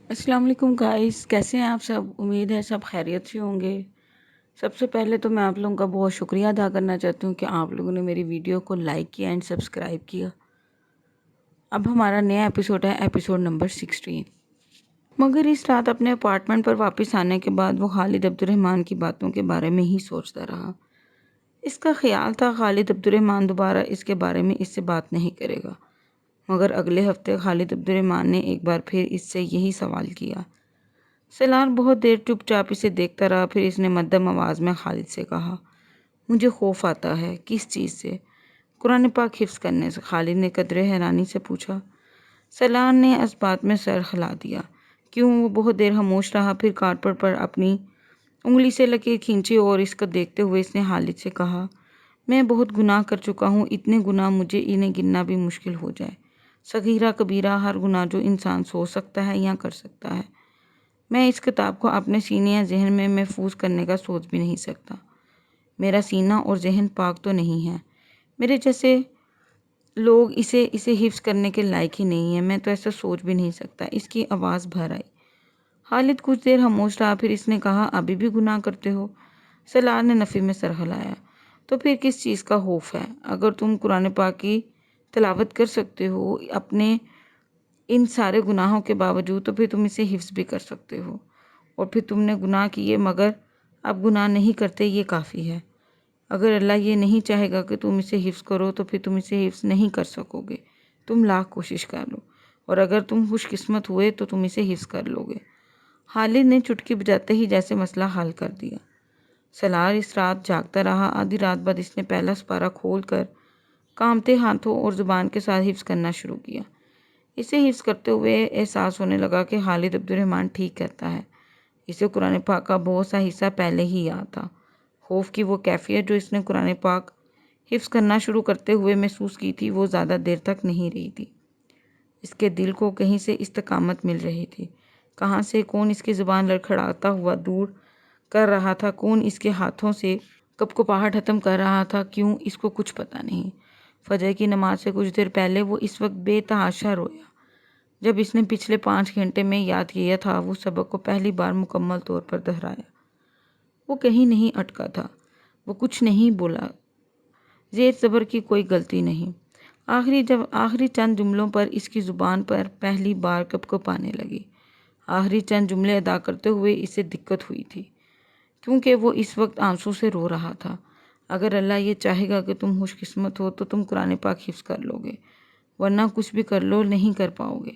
السلام علیکم گائز، کیسے ہیں آپ سب؟ امید ہے سب خیریت سے ہوں گے۔ سب سے پہلے تو میں آپ لوگوں کا بہت شکریہ ادا کرنا چاہتی ہوں کہ آپ لوگوں نے میری ویڈیو کو لائک کیا اینڈ سبسکرائب کیا۔ اب ہمارا نیا ایپیسوڈ ہے، ایپیسوڈ نمبر 16۔ مگر اس رات اپنے اپارٹمنٹ پر واپس آنے کے بعد وہ خالد عبد الرحمن کی باتوں کے بارے میں ہی سوچتا رہا۔ اس کا خیال تھا خالد عبد الرحمن دوبارہ اس کے بارے میں اس سے بات نہیں کرے گا، مگر اگلے ہفتے خالد عبد الرحمن نے ایک بار پھر اس سے یہی سوال کیا۔ سیلان بہت دیر چپ چاپ اسے دیکھتا رہا، پھر اس نے مدھم آواز میں خالد سے کہا، مجھے خوف آتا ہے۔ کس چیز سے؟ قرآن پاک حفظ کرنے سے، خالد نے قدرے حیرانی سے پوچھا۔ سیلان نے اس بات میں سر ہلا دیا۔ کیوں؟ وہ بہت دیر خاموش رہا، پھر کارڈبورڈ پر اپنی انگلی سے لکیر کھینچی اور اس کو دیکھتے ہوئے اس نے خالد سے کہا، میں بہت گناہ کر چکا ہوں، اتنے گناہ مجھے انہیں گننا بھی مشکل ہو جائے۔ صغیرہ کبیرہ، ہر گناہ جو انسان سوچ سکتا ہے یا کر سکتا ہے۔ میں اس کتاب کو اپنے سینے یا ذہن میں محفوظ کرنے کا سوچ بھی نہیں سکتا۔ میرا سینہ اور ذہن پاک تو نہیں ہے۔ میرے جیسے لوگ اسے حفظ کرنے کے لائق ہی نہیں ہیں۔ میں تو ایسا سوچ بھی نہیں سکتا۔ اس کی آواز بھر آئی۔ خالد کچھ دیر خاموش رہا، پھر اس نے کہا، ابھی بھی گناہ کرتے ہو؟ سیلان نے نفی میں سر ہلایا۔ تو پھر کس چیز کا خوف ہے؟ اگر تم قرآن پاک کی تلاوت کر سکتے ہو اپنے ان سارے گناہوں کے باوجود، تو پھر تم اسے حفظ بھی کر سکتے ہو۔ اور پھر تم نے گناہ کیے مگر اب گناہ نہیں کرتے، یہ کافی ہے۔ اگر اللہ یہ نہیں چاہے گا کہ تم اسے حفظ کرو تو پھر تم اسے حفظ نہیں کر سکو گے۔ تم لاکھ کوشش کر لو، اور اگر تم خوش قسمت ہوئے تو تم اسے حفظ کر لو گے۔ خالد نے چٹکی بجاتے ہی جیسے مسئلہ حل کر دیا۔ سالار اس رات جاگتا رہا۔ آدھی رات بعد اس نے پہلا سپارہ کھول کر کانپتے ہاتھوں اور زبان کے ساتھ حفظ کرنا شروع کیا۔ اسے حفظ کرتے ہوئے احساس ہونے لگا کہ خالد عبد الرحمن ٹھیک کہتا ہے۔ اسے قرآن پاک کا بہت سا حصہ پہلے ہی یاد تھا۔ خوف کی وہ کیفیت جو اس نے قرآن پاک حفظ کرنا شروع کرتے ہوئے محسوس کی تھی، وہ زیادہ دیر تک نہیں رہی تھی۔ اس کے دل کو کہیں سے استقامت مل رہی تھی۔ کہاں سے؟ کون اس کی زبان لڑکھڑاتا ہوا دور کر رہا تھا؟ کون اس کے ہاتھوں سے کپکپاہٹ ختم کر رہا تھا؟ کیوں؟ اس کو کچھ پتہ نہیں۔ فجر کی نماز سے کچھ دیر پہلے وہ اس وقت بے تحاشا رویا جب اس نے پچھلے 5 گھنٹے میں یاد کیا تھا۔ وہ سبق کو پہلی بار مکمل طور پر دہرایا۔ وہ کہیں نہیں اٹکا تھا، وہ کچھ نہیں بولا، زیر زبر کی کوئی غلطی نہیں۔ آخری چند جملوں پر اس کی زبان پر پہلی بار کپکپانے لگی۔ آخری چند جملے ادا کرتے ہوئے اسے دقت ہوئی تھی، کیونکہ وہ اس وقت آنسو سے رو رہا تھا۔ اگر اللہ یہ چاہے گا کہ تم خوش قسمت ہو تو تم قرآن پاک حفظ کر لو گے، ورنہ کچھ بھی کر لو نہیں کر پاؤ گے۔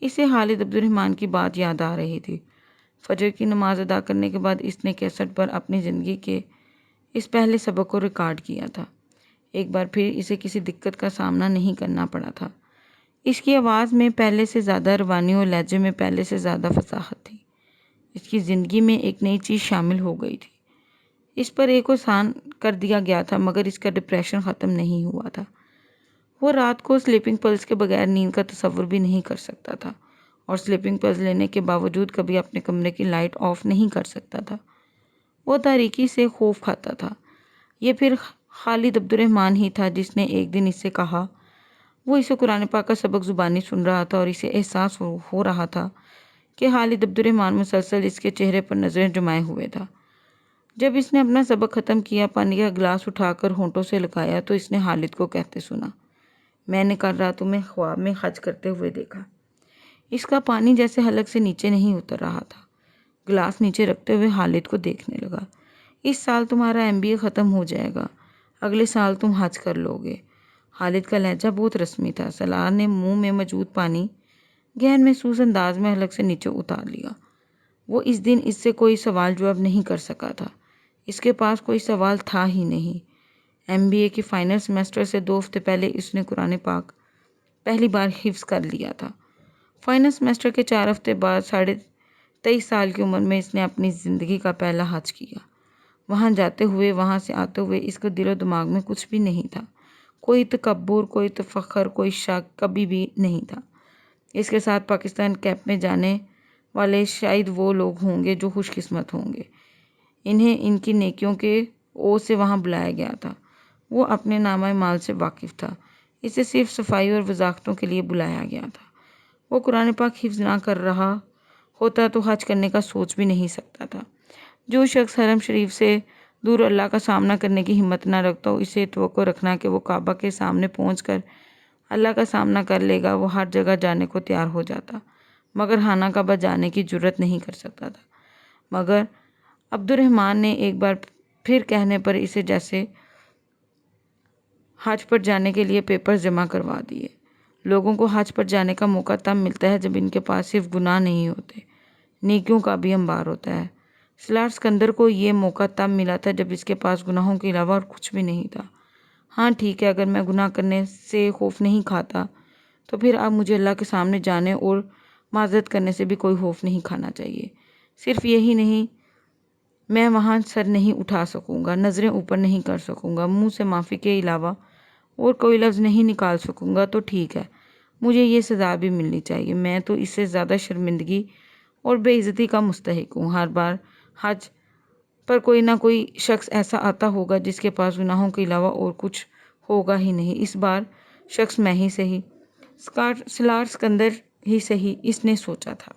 اسے خالد عبد الرحمن کی بات یاد آ رہی تھی۔ فجر کی نماز ادا کرنے کے بعد اس نے کیسٹ پر اپنی زندگی کے اس پہلے سبق کو ریکارڈ کیا تھا۔ ایک بار پھر اسے کسی دقت کا سامنا نہیں کرنا پڑا تھا۔ اس کی آواز میں پہلے سے زیادہ روانی اور لہجے میں پہلے سے زیادہ فصاحت تھی۔ اس کی زندگی میں ایک نئی چیز شامل ہو گئی تھی۔ اس پر ایک احسان کر دیا گیا تھا، مگر اس کا ڈپریشن ختم نہیں ہوا تھا۔ وہ رات کو سلیپنگ پلز کے بغیر نیند کا تصور بھی نہیں کر سکتا تھا، اور سلیپنگ پلز لینے کے باوجود کبھی اپنے کمرے کی لائٹ آف نہیں کر سکتا تھا۔ وہ تاریکی سے خوف کھاتا تھا۔ یہ پھر خالد عبد الرحمن ہی تھا جس نے ایک دن اس سے کہا۔ وہ اسے قرآن پاک کا سبق زبانی سن رہا تھا اور اسے احساس ہو رہا تھا کہ خالد عبد الرحمن مسلسل اس کے چہرے پر نظریں جمائے ہوئے تھا۔ جب اس نے اپنا سبق ختم کیا، پانی کا گلاس اٹھا کر ہونٹوں سے لگایا تو اس نے خالد کو کہتے سنا، میں نے کل رات تمہیں خواب میں حج کرتے ہوئے دیکھا۔ اس کا پانی جیسے حلق سے نیچے نہیں اتر رہا تھا۔ گلاس نیچے رکھتے ہوئے خالد کو دیکھنے لگا۔ اس سال تمہارا MBA ختم ہو جائے گا، اگلے سال تم حج کر لو گے۔ خالد کا لہجہ بہت رسمی تھا۔ سالار نے منہ میں موجود پانی گہن محسوس انداز میں حلق سے نیچے اتار لیا۔ وہ اس دن اس سے کوئی سوال جواب نہیں کر سکا تھا۔ اس کے پاس کوئی سوال تھا ہی نہیں۔ MBA کی فائنل سیمسٹر سے 2 ہفتے پہلے اس نے قرآن پاک پہلی بار حفظ کر لیا تھا۔ فائنل سیمسٹر کے 4 ہفتے بعد 23.5 سال کی عمر میں اس نے اپنی زندگی کا پہلا حج کیا۔ وہاں جاتے ہوئے، وہاں سے آتے ہوئے اس کے دل و دماغ میں کچھ بھی نہیں تھا۔ کوئی تکبر، کوئی تفخر، کوئی شک کبھی بھی نہیں تھا۔ اس کے ساتھ پاکستان کیمپ میں جانے والے شاید وہ لوگ ہوں گے جو خوش قسمت ہوں گے۔ انہیں ان کی نیکیوں کے اوج سے وہاں بلایا گیا تھا۔ وہ اپنے نامہ مال سے واقف تھا۔ اسے صرف صفائی اور وضاحتوں کے لیے بلایا گیا تھا۔ وہ قرآن پاک حفظ نہ کر رہا ہوتا تو حج کرنے کا سوچ بھی نہیں سکتا تھا۔ جو شخص حرم شریف سے دور اللہ کا سامنا کرنے کی ہمت نہ رکھتا ہو، اسے توقع رکھنا کہ وہ کعبہ کے سامنے پہنچ کر اللہ کا سامنا کر لے گا۔ وہ ہر جگہ جانے کو تیار ہو جاتا مگر خانہ کعبہ جانے کی جرت نہیں کر سکتا تھا۔ مگر عبد الرحمن نے ایک بار پھر کہنے پر اسے جیسے حج پر جانے کے لیے پیپر جمع کروا دیے۔ لوگوں کو حج پر جانے کا موقع تب ملتا ہے جب ان کے پاس صرف گناہ نہیں ہوتے، نیکیوں کا بھی انبار ہوتا ہے۔ سالار سکندر کو یہ موقع تب ملا تھا جب اس کے پاس گناہوں کے علاوہ اور کچھ بھی نہیں تھا۔ ہاں ٹھیک ہے، اگر میں گناہ کرنے سے خوف نہیں کھاتا تو پھر اب مجھے اللہ کے سامنے جانے اور معذرت کرنے سے بھی کوئی خوف نہیں کھانا چاہیے۔ صرف یہی نہیں، میں وہاں سر نہیں اٹھا سکوں گا، نظریں اوپر نہیں کر سکوں گا، منہ سے معافی کے علاوہ اور کوئی لفظ نہیں نکال سکوں گا تو ٹھیک ہے، مجھے یہ سزا بھی ملنی چاہیے۔ میں تو اس سے زیادہ شرمندگی اور بے عزتی کا مستحق ہوں۔ ہر بار حج پر کوئی نہ کوئی شخص ایسا آتا ہوگا جس کے پاس گناہوں کے علاوہ اور کچھ ہوگا ہی نہیں۔ اس بار شخص میں ہی صحیح، سالار سکندر ہی صحیح، اس نے سوچا تھا۔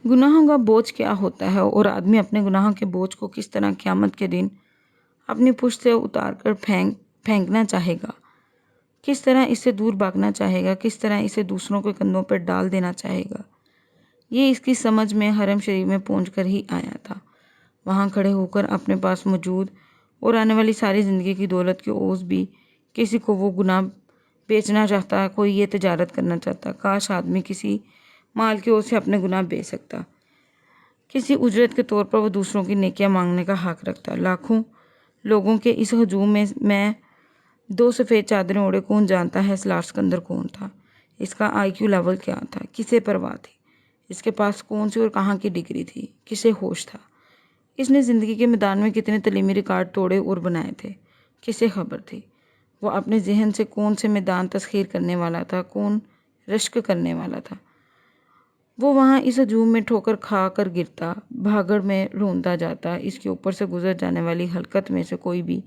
گناہوں کا بوجھ کیا ہوتا ہے اور آدمی اپنے گناہوں کے بوجھ کو کس طرح قیامت کے دن اپنی پشت سے اتار کر پھینکنا چاہے گا، کس طرح اس سے دور بھاگنا چاہے گا، کس طرح اسے دوسروں کے کندھوں پر ڈال دینا چاہے گا، یہ اس کی سمجھ میں حرم شریف میں پہنچ کر ہی آیا تھا۔ وہاں کھڑے ہو کر اپنے پاس موجود اور آنے والی ساری زندگی کی دولت کی عوض بھی کسی کو وہ گناہ بیچنا چاہتا، کوئی یہ تجارت کرنا چاہتا۔ کاش آدمی کسی مال کی عوض سے اپنے گناہ بیچ سکتا، کسی اجرت کے طور پر وہ دوسروں کی نیکیاں مانگنے کا حق رکھتا۔ لاکھوں لوگوں کے اس ہجوم میں دو سفید چادریں اوڑھے کون جانتا ہے سالار سکندر کون تھا، اس کا آئی کیو لیول کیا تھا، کسے پرواہ تھی، اس کے پاس کون سی اور کہاں کی ڈگری تھی، کسے ہوش تھا، اس نے زندگی کے میدان میں کتنے تعلیمی ریکارڈ توڑے اور بنائے تھے، کسے خبر تھی۔ وہ اپنے ذہن سے کون سے میدان تسخیر کرنے والا تھا، کون رشک کرنے والا تھا۔ وہ وہاں اس ہجوم میں ٹھوکر کھا کر گرتا، بھاگڑ میں روندا جاتا۔ اس کے اوپر سے گزر جانے والی حلقت میں سے کوئی بھی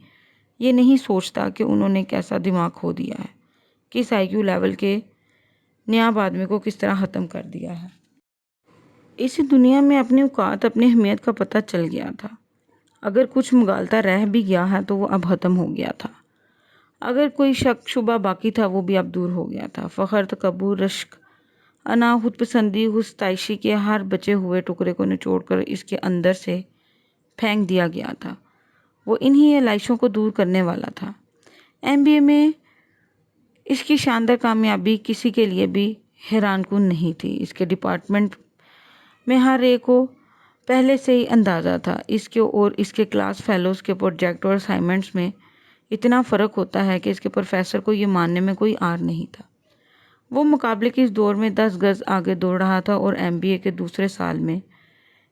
یہ نہیں سوچتا کہ انہوں نے کیسا دماغ کھو دیا ہے، کس آئی کیو لیول کے نیاب آدمی کو کس طرح ختم کر دیا ہے۔ اس دنیا میں اپنی اوقات، اپنی اہمیت کا پتہ چل گیا تھا۔ اگر کچھ مغالطہ رہ بھی گیا ہے تو وہ اب ختم ہو گیا تھا۔ اگر کوئی شک شبہ باقی تھا وہ بھی اب دور ہو گیا تھا۔ فخر، تکبر، رشک، انا، خود پسندی، ستائشی کے ہر بچے ہوئے ٹکڑے کو نچوڑ کر اس کے اندر سے پھینک دیا گیا تھا۔ وہ انہی علائشوں کو دور کرنے والا تھا۔ MBA میں اس کی شاندار کامیابی کسی کے لیے بھی حیران کن نہیں تھی۔ اس کے ڈپارٹمنٹ میں ہر ایک کو پہلے سے ہی اندازہ تھا۔ اس کے اور اس کے کلاس فیلوز کے پروجیکٹ اور اسائنمنٹس میں اتنا فرق ہوتا ہے کہ اس کے پروفیسر کو یہ ماننے میں کوئی عار نہیں تھا۔ وہ مقابلے کے اس دور میں 10 گز آگے دوڑ رہا تھا اور MBA کے دوسرے سال میں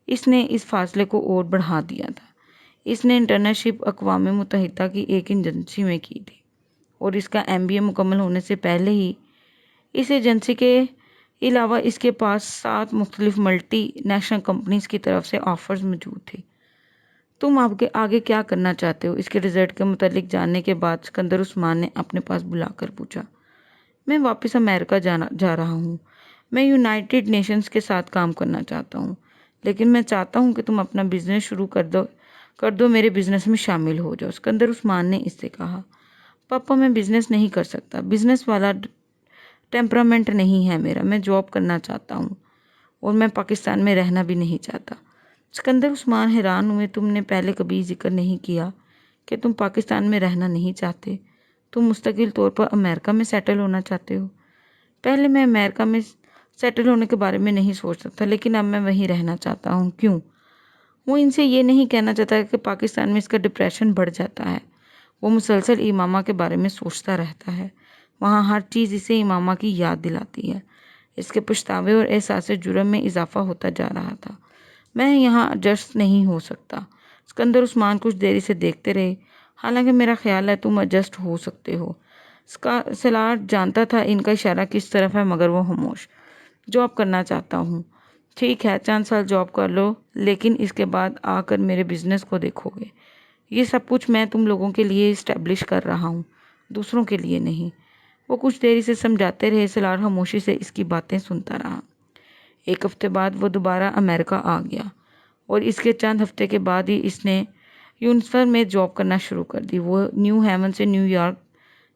اس نے اس فاصلے کو اور بڑھا دیا تھا۔ اس نے انٹرنشپ اقوام متحدہ کی ایک ایجنسی میں کی تھی اور اس کا MBA مکمل ہونے سے پہلے ہی اس ایجنسی کے علاوہ اس کے پاس 7 مختلف ملٹی نیشنل کمپنیز کی طرف سے آفرز موجود تھی۔ تم آگے کیا کرنا چاہتے ہو؟ اس کے رزلٹ کے متعلق جاننے کے بعد سکندر عثمان نے اپنے پاس بلا کر پوچھا۔ میں واپس امریکہ جا رہا ہوں۔ میں یونائٹڈ نیشنز کے ساتھ کام کرنا چاہتا ہوں، لیکن میں چاہتا ہوں کہ تم اپنا بزنس شروع کر دو، میرے بزنس میں شامل ہو جاؤ۔ سکندر عثمان نے اس سے کہا، پاپا میں بزنس نہیں کر سکتا، بزنس والا ٹیمپرامنٹ نہیں ہے میرا، میں جاب کرنا چاہتا ہوں اور میں پاکستان میں رہنا بھی نہیں چاہتا۔ سکندر عثمان حیران ہوئے، تم نے پہلے کبھی ذکر نہیں کیا کہ تم پاکستان میں رہنا نہیں چاہتے، تم مستقل طور پر امریکہ میں سیٹل ہونا چاہتے ہو۔ پہلے میں امریکہ میں سیٹل ہونے کے بارے میں نہیں سوچ سکتا، لیکن اب میں وہیں رہنا چاہتا ہوں۔ کیوں؟ وہ ان سے یہ نہیں کہنا چاہتا کہ پاکستان میں اس کا ڈپریشن بڑھ جاتا ہے۔ وہ مسلسل امامہ کے بارے میں سوچتا رہتا ہے، وہاں ہر چیز اسے امامہ کی یاد دلاتی ہے۔ اس کے پچھتاوے اور احساس جرم میں اضافہ ہوتا جا رہا تھا۔ میں یہاں ایڈجسٹ نہیں ہو سکتا۔ سکندر عثمان کچھ دیر اسے دیکھتے رہے۔ حالانکہ میرا خیال ہے تم ایڈجسٹ ہو سکتے ہو۔ سالار جانتا تھا ان کا اشارہ کس طرف ہے، مگر وہ خاموش۔ جاب کرنا چاہتا ہوں۔ ٹھیک ہے، چند سال جاب کر لو، لیکن اس کے بعد آ کر میرے بزنس کو دیکھو گے۔ یہ سب کچھ میں تم لوگوں کے لیے اسٹیبلش کر رہا ہوں، دوسروں کے لیے نہیں۔ وہ کچھ دیر اسے سمجھاتے رہے۔ سالار خاموشی سے اس کی باتیں سنتا رہا۔ ایک ہفتے بعد وہ دوبارہ امریکہ آ گیا اور اس کے چند ہفتے کے بعد ہی اس نے یونیسفر میں جاب کرنا شروع کر دی۔ وہ نیو ہیون سے نیو یارک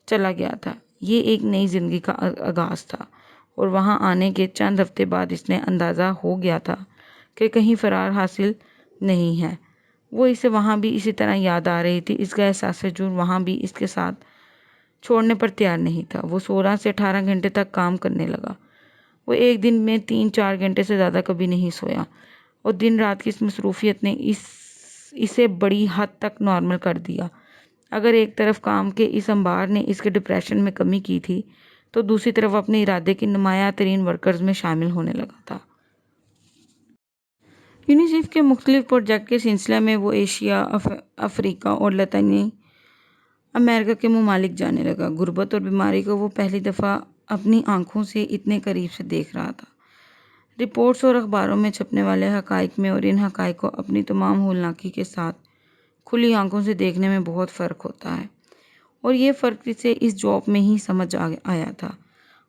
چلا گیا تھا۔ یہ ایک نئی زندگی کا آغاز تھا اور وہاں آنے کے چند ہفتے بعد اس نے اندازہ ہو گیا تھا کہ کہیں فرار حاصل نہیں ہے۔ وہ اسے وہاں بھی اسی طرح یاد آ رہی تھی۔ اس کا احساس جرم وہاں بھی اس کے ساتھ چھوڑنے پر تیار نہیں تھا۔ وہ 16 سے 18 گھنٹے تک کام کرنے لگا۔ وہ ایک دن میں 3-4 گھنٹے سے زیادہ کبھی نہیں سویا اور دن رات کی اس مصروفیت نے اسے بڑی حد تک نارمل کر دیا۔ اگر ایک طرف کام کے اس انبار نے اس کے ڈپریشن میں کمی کی تھی تو دوسری طرف اپنے ارادے کی نمایاں ترین ورکرز میں شامل ہونے لگا تھا۔ یونیسیف کے مختلف پروجیکٹ کے سلسلے میں وہ ایشیا، افریقہ اور لاطینی امریکہ کے ممالک جانے لگا۔ غربت اور بیماری کو وہ پہلی دفعہ اپنی آنکھوں سے اتنے قریب سے دیکھ رہا تھا۔ رپورٹس اور اخباروں میں چھپنے والے حقائق میں اور ان حقائق کو اپنی تمام ہولناکی کے ساتھ کھلی آنکھوں سے دیکھنے میں بہت فرق ہوتا ہے، اور یہ فرق اسے اس جاب میں ہی سمجھ آیا تھا۔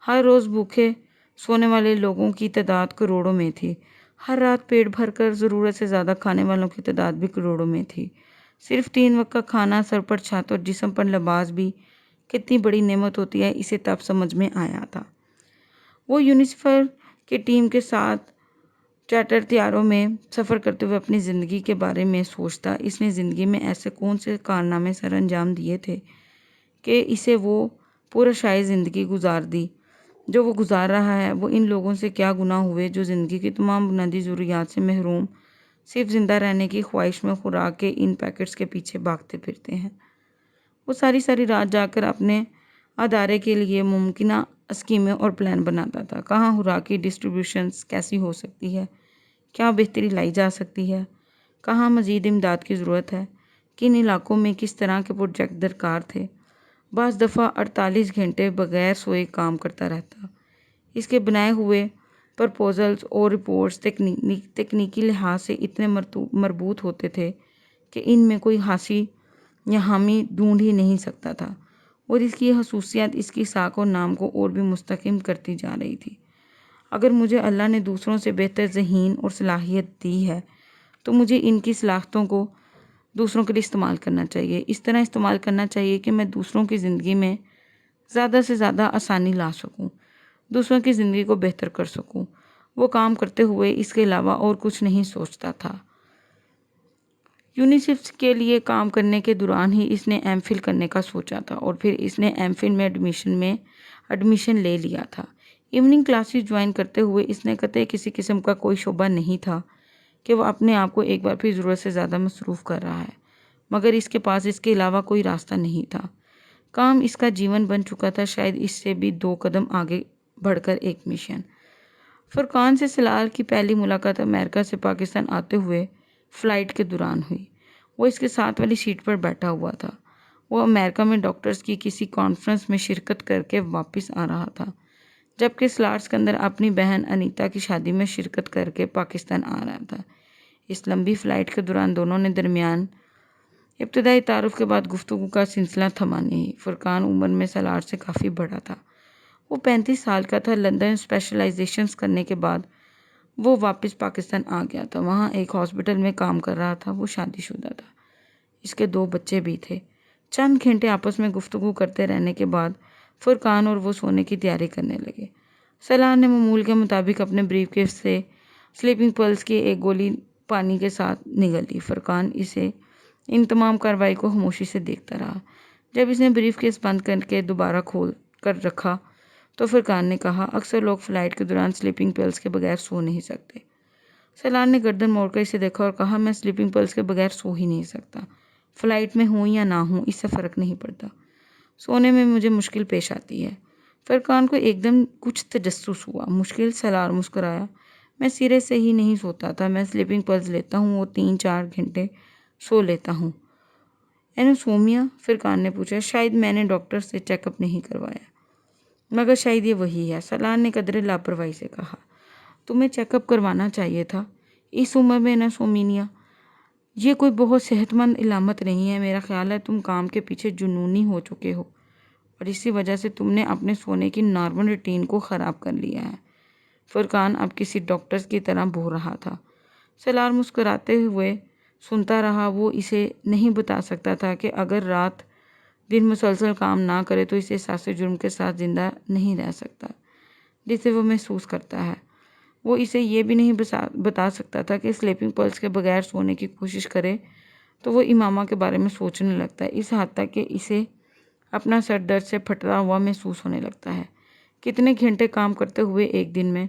ہر روز بھوکے سونے والے لوگوں کی تعداد کروڑوں میں تھی۔ ہر رات پیٹ بھر کر ضرورت سے زیادہ کھانے والوں کی تعداد بھی کروڑوں میں تھی۔ صرف 3 وقت کا کھانا، سر پر چھت اور جسم پر لباس بھی کتنی بڑی نعمت ہوتی ہے، اسے تب سمجھ میں آیا تھا۔ وہ یونیسفر کی ٹیم کے ساتھ چارٹر طیاروں میں سفر کرتے ہوئے اپنی زندگی کے بارے میں سوچتا۔ اس نے زندگی میں ایسے کون سے کارنامے سر انجام دیے تھے کہ اسے وہ پورا شاہی زندگی گزار دی جو وہ گزار رہا ہے۔ وہ ان لوگوں سے کیا گناہ ہوئے جو زندگی کی تمام بنیادی ضروریات سے محروم صرف زندہ رہنے کی خواہش میں خوراک کے ان پیکٹس کے پیچھے بھاگتے پھرتے ہیں۔ وہ ساری رات جا کر اپنے ادارے کے لیے ممکنہ اسکیمیں اور پلان بناتا تھا۔ کہاں خوراک کی ڈسٹریبیوشنز کیسی ہو سکتی ہے، کیا بہتری لائی جا سکتی ہے، کہاں مزید امداد کی ضرورت ہے، کن علاقوں میں کس طرح کے پروجیکٹ درکار تھے۔ بعض دفعہ 48 گھنٹے بغیر سوئے کام کرتا رہتا۔ اس کے بنائے ہوئے پرپوزلز اور رپورٹس تکنیکی لحاظ سے اتنے مربوط ہوتے تھے کہ ان میں کوئی حاشی یا حامی ڈھونڈ ہی نہیں سکتا تھا، اور اس کی یہ خصوصیت اس کی ساکھ اور نام کو اور بھی مستحکم کرتی جا رہی تھی۔ اگر مجھے اللہ نے دوسروں سے بہتر ذہین اور صلاحیت دی ہے تو مجھے ان کی صلاحیتوں کو دوسروں کے لیے استعمال کرنا چاہیے۔ اس طرح استعمال کرنا چاہیے کہ میں دوسروں کی زندگی میں زیادہ سے زیادہ آسانی لا سکوں، دوسروں کی زندگی کو بہتر کر سکوں۔ وہ کام کرتے ہوئے اس کے علاوہ اور کچھ نہیں سوچتا تھا۔ یونیسیف کے لیے کام کرنے کے دوران ہی اس نے ایم فل کرنے کا سوچا تھا، اور پھر اس نے ایم فل میں ایڈمیشن لے لیا تھا۔ ایوننگ کلاسز جوائن کرتے ہوئے اس نے قطعی کسی قسم کا کوئی شبہ نہیں تھا کہ وہ اپنے آپ کو ایک بار پھر ضرورت سے زیادہ مصروف کر رہا ہے، مگر اس کے پاس اس کے علاوہ کوئی راستہ نہیں تھا۔ کام اس کا جیون بن چکا تھا، شاید اس سے بھی 2 قدم آگے بڑھ کر ایک مشن۔ فرقان سے سلال کی پہلی ملاقات امریکہ سے پاکستان آتے ہوئے فلائٹ کے دوران ہوئی۔ وہ اس کے ساتھ والی سیٹ پر بیٹھا ہوا تھا۔ وہ امریکہ میں ڈاکٹرز کی کسی کانفرنس میں شرکت کر کے واپس آ رہا تھا، جبکہ سلاٹ سکندر اپنی بہن انیتا کی شادی میں شرکت کر کے پاکستان آ رہا تھا۔ اس لمبی فلائٹ کے دوران دونوں نے درمیان ابتدائی تعارف کے بعد گفتگو کا سلسلہ تھما نہیں۔ فرقان عمر میں سلاٹ سے کافی بڑا تھا۔ وہ 35 سال کا تھا۔ لندن اسپیشلائزیشنز کرنے کے بعد وہ واپس پاکستان آ گیا تھا۔ وہاں ایک ہاسپٹل میں کام کر رہا تھا۔ وہ شادی شدہ تھا، اس کے 2 بچے بھی تھے۔ چند گھنٹے آپس میں گفتگو کرتے رہنے کے بعد فرقان اور وہ سونے کی تیاری کرنے لگے۔ سلاٹ نے معمول کے مطابق اپنے بریف کیس سے سلیپنگ پلس کی ایک گولی پانی کے ساتھ نگل لی۔ فرقان اسے ان تمام کارروائی کو خاموشی سے دیکھتا رہا۔ جب اس نے بریف کیس بند کر کے دوبارہ کھول کر رکھا تو فرقان نے کہا، اکثر لوگ فلائٹ کے دوران سلیپنگ پلس کے بغیر سو نہیں سکتے۔ سلاٹ نے گردن موڑ کر اسے دیکھا اور کہا، میں سلیپنگ پلس کے بغیر سو ہی نہیں سکتا۔ فلائٹ میں ہوں یا نہ ہوں اس سے فرق نہیں پڑتا، سونے میں مجھے مشکل پیش آتی ہے۔ فرقان کو ایک دم کچھ تجسس ہوا۔ مشکل؟ سلاٹ مسکرایا، میں سرے سے ہی نہیں سوتا تھا۔ میں سلیپنگ پلس لیتا ہوں اور 3-4 گھنٹے سو لیتا ہوں۔ اینوسومیا؟ فرقان نے پوچھا۔ شاید میں نے ڈاکٹر سے چیک اپ نہیں کروایا، مگر شاید یہ وہی ہے، سلاٹ نے قدرے لاپرواہی سے کہا۔ تمہیں چیک اپ کروانا چاہیے تھا اس عمر میں اینوسومیا۔ یہ کوئی بہت صحت مند علامت نہیں ہے۔ میرا خیال ہے تم کام کے پیچھے جنونی ہو چکے ہو اور اسی وجہ سے تم نے اپنے سونے کی نارمل روٹین کو خراب کر لیا ہے۔ فرقان اب کسی ڈاکٹر کی طرح بول رہا تھا۔ سالار مسکراتے ہوئے سنتا رہا۔ وہ اسے نہیں بتا سکتا تھا کہ اگر رات دن مسلسل کام نہ کرے تو اسے احساس جرم کے ساتھ زندہ نہیں رہ سکتا جسے وہ محسوس کرتا ہے۔ وہ اسے یہ بھی نہیں بتا سکتا تھا کہ سلیپنگ پلس کے بغیر سونے کی کوشش کرے تو وہ امامہ کے بارے میں سوچنے لگتا ہے، اس حد تک کہ اسے اپنا سر درد سے پھٹتا ہوا محسوس ہونے لگتا ہے۔ کتنے گھنٹے کام کرتے ہوئے ایک دن میں؟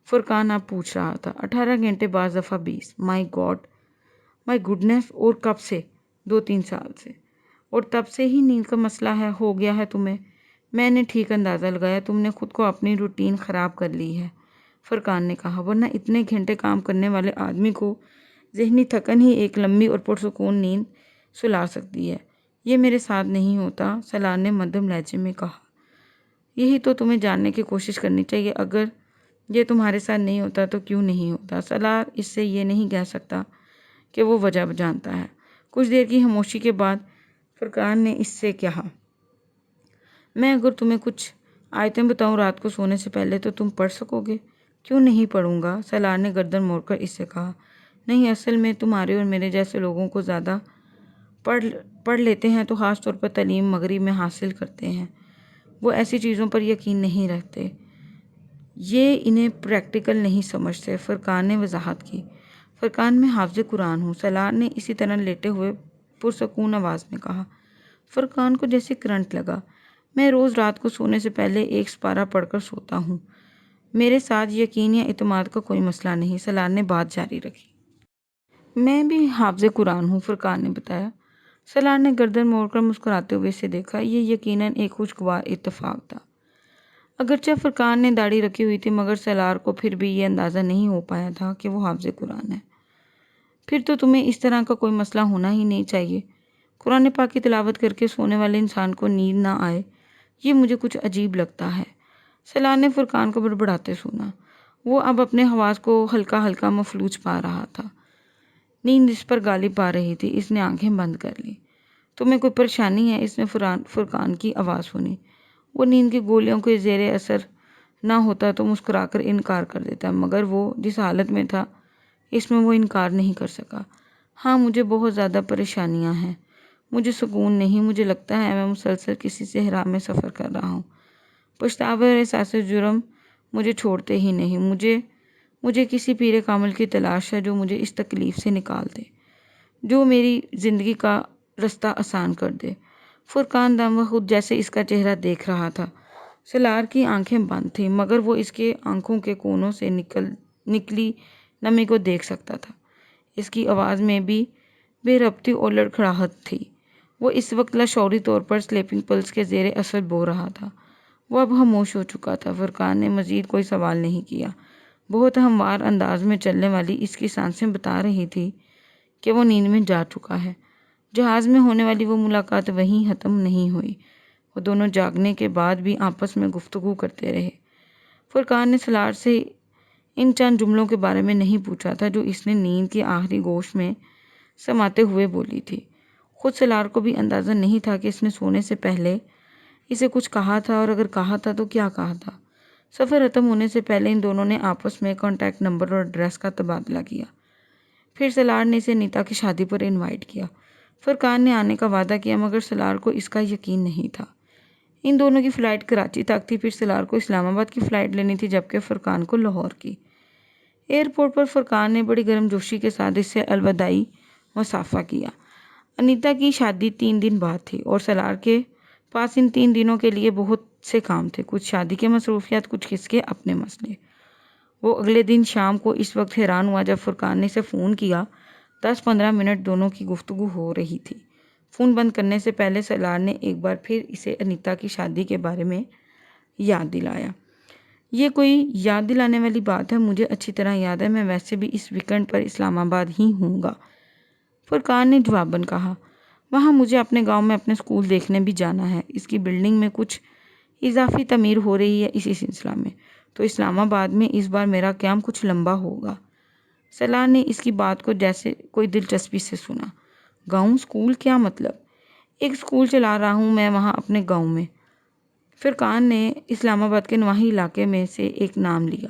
فرقان اب پوچھ رہا تھا۔ 18 گھنٹے، بعض دفعہ 20۔ مائی گڈنس! اور کب سے؟ 2-3 سال سے۔ اور تب سے ہی نیند کا مسئلہ ہو گیا ہے تمہیں؟ میں نے ٹھیک اندازہ لگایا، تم نے خود کو اپنی روٹین خراب کر لی ہے، فرقان نے کہا، ورنہ اتنے گھنٹے کام کرنے والے آدمی کو ذہنی تھکن ہی ایک لمبی اور پرسکون نیند سلا سکتی ہے۔ یہ میرے ساتھ نہیں ہوتا، سالار نے مدھم لہجے میں کہا۔ یہی تو تمہیں جاننے کی کوشش کرنی چاہیے۔ اگر یہ تمہارے ساتھ نہیں ہوتا تو کیوں نہیں ہوتا؟ سالار اس سے یہ نہیں کہہ سکتا کہ وہ وجہ جانتا ہے۔ کچھ دیر کی خاموشی کے بعد فرقان نے اس سے کہا، میں اگر تمہیں کچھ آیتیں بتاؤں رات کو سونے سے پہلے تو تم پڑھ سکو گے؟ کیوں نہیں پڑھوں گا، سالار نے گردن موڑ کر اس سے کہا۔ نہیں، اصل میں تمہارے اور میرے جیسے لوگوں کو زیادہ پڑھ لیتے ہیں تو خاص طور پر تعلیم مغرب میں حاصل کرتے ہیں، وہ ایسی چیزوں پر یقین نہیں رکھتے، یہ انہیں پریکٹیکل نہیں سمجھتے، فرقان نے وضاحت کی۔ فرقان میں حافظ قرآن ہوں، سالار نے اسی طرح لیٹے ہوئے پرسکون آواز میں کہا۔ فرقان کو جیسے کرنٹ لگا۔ میں روز رات کو سونے سے پہلے ایک سپارہ پڑھ کر سوتا ہوں، میرے ساتھ یقین یا اعتماد کا کوئی مسئلہ نہیں، سالار نے بات جاری رکھی۔ میں بھی حافظ قرآن ہوں، فرقان نے بتایا۔ سالار نے گردن موڑ کر مسکراتے ہوئے اسے دیکھا۔ یہ یقیناً ایک خوشگوار اتفاق تھا۔ اگرچہ فرقان نے داڑھی رکھی ہوئی تھی مگر سالار کو پھر بھی یہ اندازہ نہیں ہو پایا تھا کہ وہ حافظ قرآن ہے۔ پھر تو تمہیں اس طرح کا کوئی مسئلہ ہونا ہی نہیں چاہیے۔ قرآن پاک کی تلاوت کر کے سونے والے انسان کو نیند نہ آئے، یہ مجھے کچھ عجیب لگتا ہے، سالار نے فرقان کو بڑبڑاتے سنا۔ وہ اب اپنے حواس کو ہلکا ہلکا مفلوج پا رہا تھا، نیند اس پر غالب آ رہی تھی۔ اس نے آنکھیں بند کر لی۔ تمہیں کوئی پریشانی ہے؟ اس نے فرقان کی آواز سنی۔ وہ نیند کی گولیوں کے زیر اثر نہ ہوتا تو مسکرا کر انکار کر دیتا، مگر وہ جس حالت میں تھا اس میں وہ انکار نہیں کر سکا۔ ہاں، مجھے بہت زیادہ پریشانیاں ہیں، مجھے سکون نہیں، مجھے لگتا ہے میں مسلسل کسی صحرا میں سفر کر رہا ہوں، پچھتاوے اور احساس جرم مجھے چھوڑتے ہی نہیں، مجھے کسی پیر کامل کی تلاش ہے جو مجھے اس تکلیف سے نکال دے، جو میری زندگی کا رستہ آسان کر دے۔ فرقان دم خود جیسے اس کا چہرہ دیکھ رہا تھا۔ سالار کی آنکھیں بند تھیں مگر وہ اس کے آنکھوں کے کونوں سے نکلی نمی کو دیکھ سکتا تھا۔ اس کی آواز میں بھی بے ربطی اور لڑکھڑاہٹ تھی۔ وہ اس وقت لاشعوری طور پر سلیپنگ پلس کے زیر اثر بول رہا تھا۔ وہ اب خاموش ہو چکا تھا۔ فرقان نے مزید کوئی سوال نہیں کیا۔ بہت ہموار انداز میں چلنے والی اس کی سانسیں بتا رہی تھی کہ وہ نیند میں جا چکا ہے۔ جہاز میں ہونے والی وہ ملاقات وہیں ختم نہیں ہوئی۔ وہ دونوں جاگنے کے بعد بھی آپس میں گفتگو کرتے رہے۔ فرقان نے سالار سے ان چند جملوں کے بارے میں نہیں پوچھا تھا جو اس نے نیند کی آخری گوش میں سماتے ہوئے بولی تھی۔ خود سالار کو بھی اندازہ نہیں تھا کہ اس نے سونے سے پہلے اسے کچھ کہا تھا، اور اگر کہا تھا تو کیا کہا تھا۔ سفر ختم ہونے سے پہلے ان دونوں نے آپس میں کانٹیکٹ نمبر اور ایڈریس کا تبادلہ کیا۔ پھر سالار نے اسے انیتا کی شادی پر انوائٹ کیا۔ فرقان نے آنے کا وعدہ کیا مگر سالار کو اس کا یقین نہیں تھا۔ ان دونوں کی فلائٹ کراچی تک تھی، پھر سالار کو اسلام آباد کی فلائٹ لینی تھی جبکہ فرقان کو لاہور کی۔ ایئرپورٹ پر فرقان نے بڑی گرم جوشی کے ساتھ اس سے الوداعی مصافحہ کیا۔ انیتا کی شادی 3 دن بعد تھی اور سالار کے پاس ان 3 دنوں کے لیے بہت سے کام تھے، کچھ شادی کے مصروفیات، کچھ کس کے اپنے مسئلے۔ وہ اگلے دن شام کو اس وقت حیران ہوا جب فرقان نے اسے فون کیا۔ 10-15 منٹ دونوں کی گفتگو ہو رہی تھی۔ فون بند کرنے سے پہلے سالار نے ایک بار پھر اسے انیتا کی شادی کے بارے میں یاد دلایا۔ یہ کوئی یاد دلانے والی بات ہے؟ مجھے اچھی طرح یاد ہے، میں ویسے بھی اس ویکنڈ پر اسلام آباد ہی ہوں گا، فرقان نے جواباً کہا۔ وہاں مجھے اپنے گاؤں میں اپنے اسکول دیکھنے بھی جانا ہے، اس کی بلڈنگ میں کچھ اضافی تعمیر ہو رہی ہے، اسی سلسلہ میں تو اسلام آباد میں اس بار میرا قیام کچھ لمبا ہوگا۔ سالار نے اس کی بات کو جیسے کوئی دلچسپی سے سنا۔ گاؤں اسکول کیا مطلب؟ ایک اسکول چلا رہا ہوں میں وہاں اپنے گاؤں میں۔ فرقان نے اسلام آباد کے نواحی علاقے میں سے ایک نام لیا۔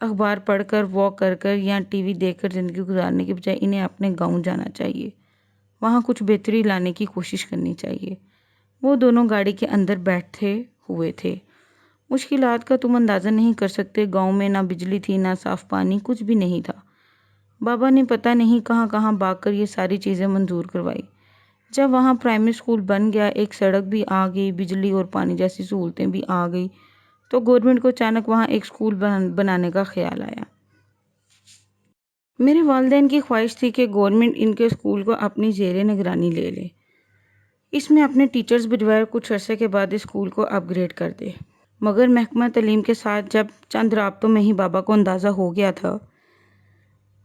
اخبار پڑھ کر، واک کر کر یا ٹی وی دیکھ کر زندگی گزارنے کے بجائے انہیں اپنے گاؤں جانا چاہیے، وہاں کچھ بہتری لانے کی کوشش کرنی چاہیے۔ وہ دونوں گاڑی کے اندر بیٹھے ہوئے تھے۔ مشکلات کا تم اندازہ نہیں کر سکتے۔ گاؤں میں نہ بجلی تھی، نہ صاف پانی، کچھ بھی نہیں تھا۔ بابا نے پتہ نہیں کہاں کہاں بھاگ کر یہ ساری چیزیں منظور کروائی۔ جب وہاں پرائمری اسکول بن گیا، ایک سڑک بھی آ گئی، بجلی اور پانی جیسی سہولتیں بھی آ گئی، تو گورنمنٹ کو اچانک وہاں ایک اسکول بنانے کا خیال آیا۔ میرے والدین کی خواہش تھی کہ گورنمنٹ ان کے اسکول کو اپنی زیر نگرانی لے لے، اس میں اپنے ٹیچرز بھجوائے، کچھ عرصے کے بعد اسکول کو اپ گریڈ کر دے۔ مگر محکمہ تعلیم کے ساتھ جب چند رابطوں میں ہی بابا کو اندازہ ہو گیا تھا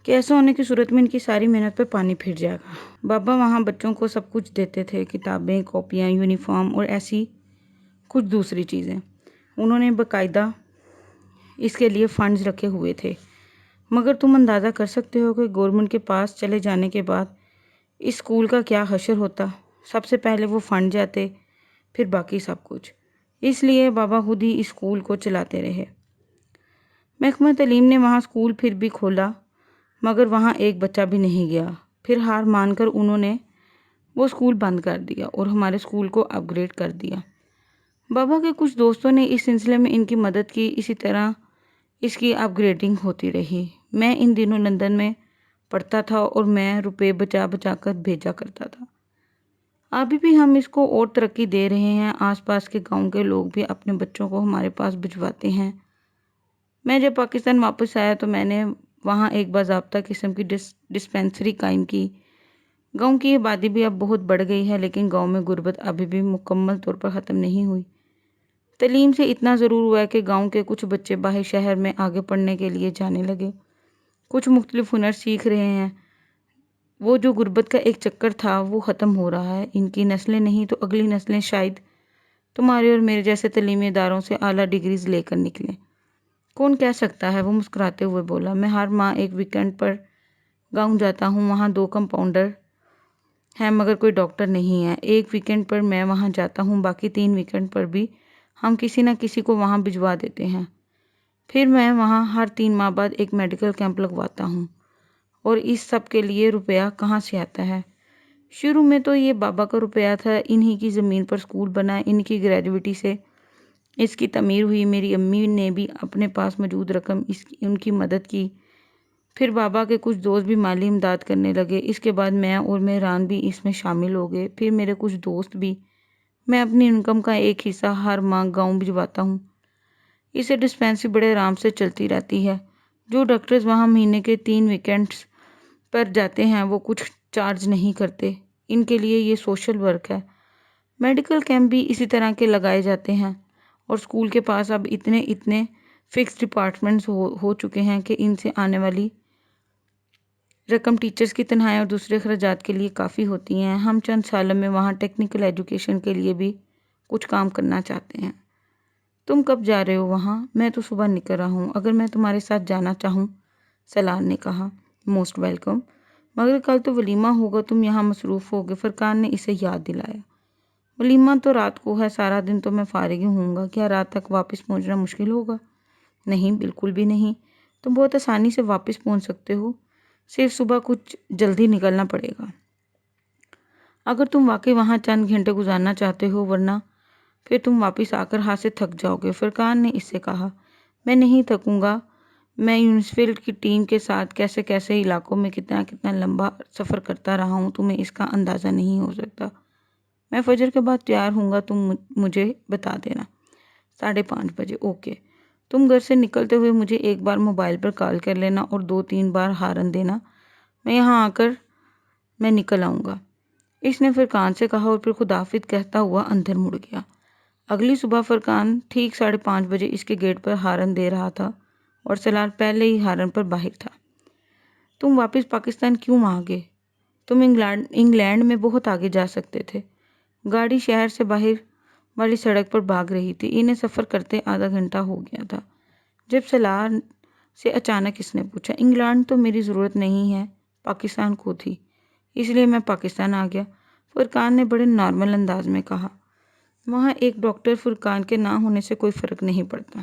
کہ ایسا ہونے کی صورت میں ان کی ساری محنت پہ پانی پھر جائے گا۔ بابا وہاں بچوں کو سب کچھ دیتے تھے، کتابیں، کاپیاں، یونیفارم اور ایسی کچھ دوسری چیزیں۔ انہوں نے باقاعدہ اس کے لیے فنڈز رکھے ہوئے تھے۔ مگر تم اندازہ کر سکتے ہو کہ گورنمنٹ کے پاس چلے جانے کے بعد اس اسکول کا کیا حشر ہوتا۔ سب سے پہلے وہ فنڈ جاتے، پھر باقی سب کچھ۔ اس لیے بابا خود ہی اسکول کو چلاتے رہے۔ محکمہ تعلیم نے وہاں اسکول پھر بھی کھولا، مگر وہاں ایک بچہ بھی نہیں گیا۔ پھر ہار مان کر انہوں نے وہ اسکول بند کر دیا اور ہمارے اسکول کو اپ گریڈ کر دیا۔ بابا کے کچھ دوستوں نے اس سلسلے میں ان کی مدد کی، اسی طرح اس کی اپ گریڈنگ ہوتی رہی۔ میں ان دنوں لندن میں پڑھتا تھا اور میں روپے بچا بچا کر بھیجا کرتا تھا۔ ابھی بھی ہم اس کو اور ترقی دے رہے ہیں۔ آس پاس کے گاؤں کے لوگ بھی اپنے بچوں کو ہمارے پاس بھجواتے ہیں۔ میں جب پاکستان واپس آیا تو میں نے وہاں ایک باضابطہ قسم کی ڈسپینسری قائم کی۔ گاؤں کی آبادی بھی اب بہت بڑھ گئی ہے، لیکن گاؤں میں غربت ابھی بھی مکمل طور پر ختم نہیں ہوئی۔ تعلیم سے اتنا ضرور ہوا ہے کہ گاؤں کے کچھ بچے باہر شہر میں آگے پڑھنے کے لیے جانے لگے، کچھ مختلف ہنر سیکھ رہے ہیں۔ وہ جو غربت کا ایک چکر تھا وہ ختم ہو رہا ہے۔ ان کی نسلیں نہیں تو اگلی نسلیں شاید تمہارے اور میرے جیسے تعلیمی اداروں سے اعلیٰ ڈگریز لے کر نکلیں۔ کون کہہ سکتا ہے، وہ مسکراتے ہوئے بولا۔ میں ہر ماہ ایک ویکینڈ پر گاؤں جاتا ہوں، وہاں 2 کمپاؤنڈر ہیں مگر کوئی ڈاکٹر نہیں ہے۔ ایک ویکینڈ پر میں وہاں جاتا ہوں، باقی 3 ویکینڈ پر بھی ہم کسی نہ کسی کو وہاں بھجوا دیتے ہیں۔ پھر میں وہاں ہر 3 ماہ بعد ایک میڈیکل کیمپ لگواتا ہوں، اور اس سب کے لیے روپیہ کہاں سے آتا ہے؟ شروع میں تو یہ بابا کا روپیہ تھا، انہی کی زمین پر اسکول بنا، ان کی گریجویٹی سے اس کی تعمیر ہوئی۔ میری امی نے بھی اپنے پاس موجود رقم ان کی مدد کی۔ پھر بابا کے کچھ دوست بھی مالی امداد کرنے لگے۔ اس کے بعد میں اور مہران بھی اس میں شامل ہو گئے، پھر میرے کچھ دوست بھی۔ میں اپنی انکم کا ایک حصہ ہر ماہ گاؤں بھجواتا ہوں۔ اسے ڈسپینسری بڑے آرام سے چلتی رہتی ہے۔ جو ڈاکٹرز وہاں مہینے کے 3 ویکینڈز پر جاتے ہیں وہ کچھ چارج نہیں کرتے، ان کے لیے یہ سوشل ورک ہے۔ میڈیکل کیمپ بھی اسی طرح کے لگائے جاتے ہیں، اور اسکول کے پاس اب اتنے فکس ڈپارٹمنٹس ہو چکے ہیں کہ ان سے آنے والی رقم ٹیچرز کی تنخواہیں اور دوسرے اخراجات کے لیے کافی ہوتی ہیں۔ ہم چند سالوں میں وہاں ٹیکنیکل ایجوکیشن کے لیے بھی کچھ کام کرنا چاہتے ہیں۔ تم کب جا رہے ہو وہاں؟ میں تو صبح نکل رہا ہوں، اگر میں تمہارے ساتھ جانا چاہوں؟ سلان نے کہا۔ موسٹ ویلکم، مگر کل تو ولیمہ ہوگا، تم یہاں مصروف ہوگے، فرقان نے اسے یاد دلایا۔ ولیمہ تو رات کو ہے، سارا دن تو میں فارغ ہی ہوں گا، کیا رات تک واپس پہنچنا مشکل ہوگا؟ نہیں، بالکل بھی نہیں، تم بہت آسانی سے واپس پہنچ سکتے ہو، صرف صبح کچھ جلدی نکلنا پڑے گا اگر تم واقعی وہاں چند گھنٹے گزارنا چاہتے ہو، ورنہ پھر تم واپس آ کر ہاتھ سے تھک جاؤ گے۔ فرقان نے اس سے کہا۔ میں نہیں تھکوں گا، میں یونیورسٹی کی ٹیم کے ساتھ کیسے علاقوں میں کتنا لمبا سفر کرتا رہا ہوں، تمہیں اس کا اندازہ نہیں ہو سکتا۔ میں فجر کے بعد تیار ہوں گا، تم مجھے بتا دینا۔ 5:30 بجے، اوکے۔ تم گھر سے نکلتے ہوئے مجھے ایک بار موبائل پر کال کر لینا اور 2-3 بار ہارن دینا، میں یہاں آ کر میں نکل آؤں گا۔ اس نے فرقان سے کہا اور پھر خداحافظ کہتا ہوا اندر مڑ گیا۔ اگلی صبح فرقان ٹھیک 5:30 بجے اس کے گیٹ پر ہارن دے رہا تھا اور سلار پہلے ہی ہارن پر باہر تھا۔ تم واپس پاکستان کیوں آ گئے؟ تم انگلینڈ میں بہت آگے جا سکتے تھے۔ گاڑی شہر سے باہر والی سڑک پر بھاگ رہی تھی، انہیں سفر کرتے آدھا گھنٹہ ہو گیا تھا جب سلار سے اچانک اس نے پوچھا۔ انگلینڈ تو میری ضرورت نہیں ہے، پاکستان کو تھی، اس لیے میں پاکستان آ گیا، فرقان نے بڑے نارمل انداز میں کہا۔ وہاں ایک ڈاکٹر فرقان کے نہ ہونے سے کوئی فرق نہیں پڑتا۔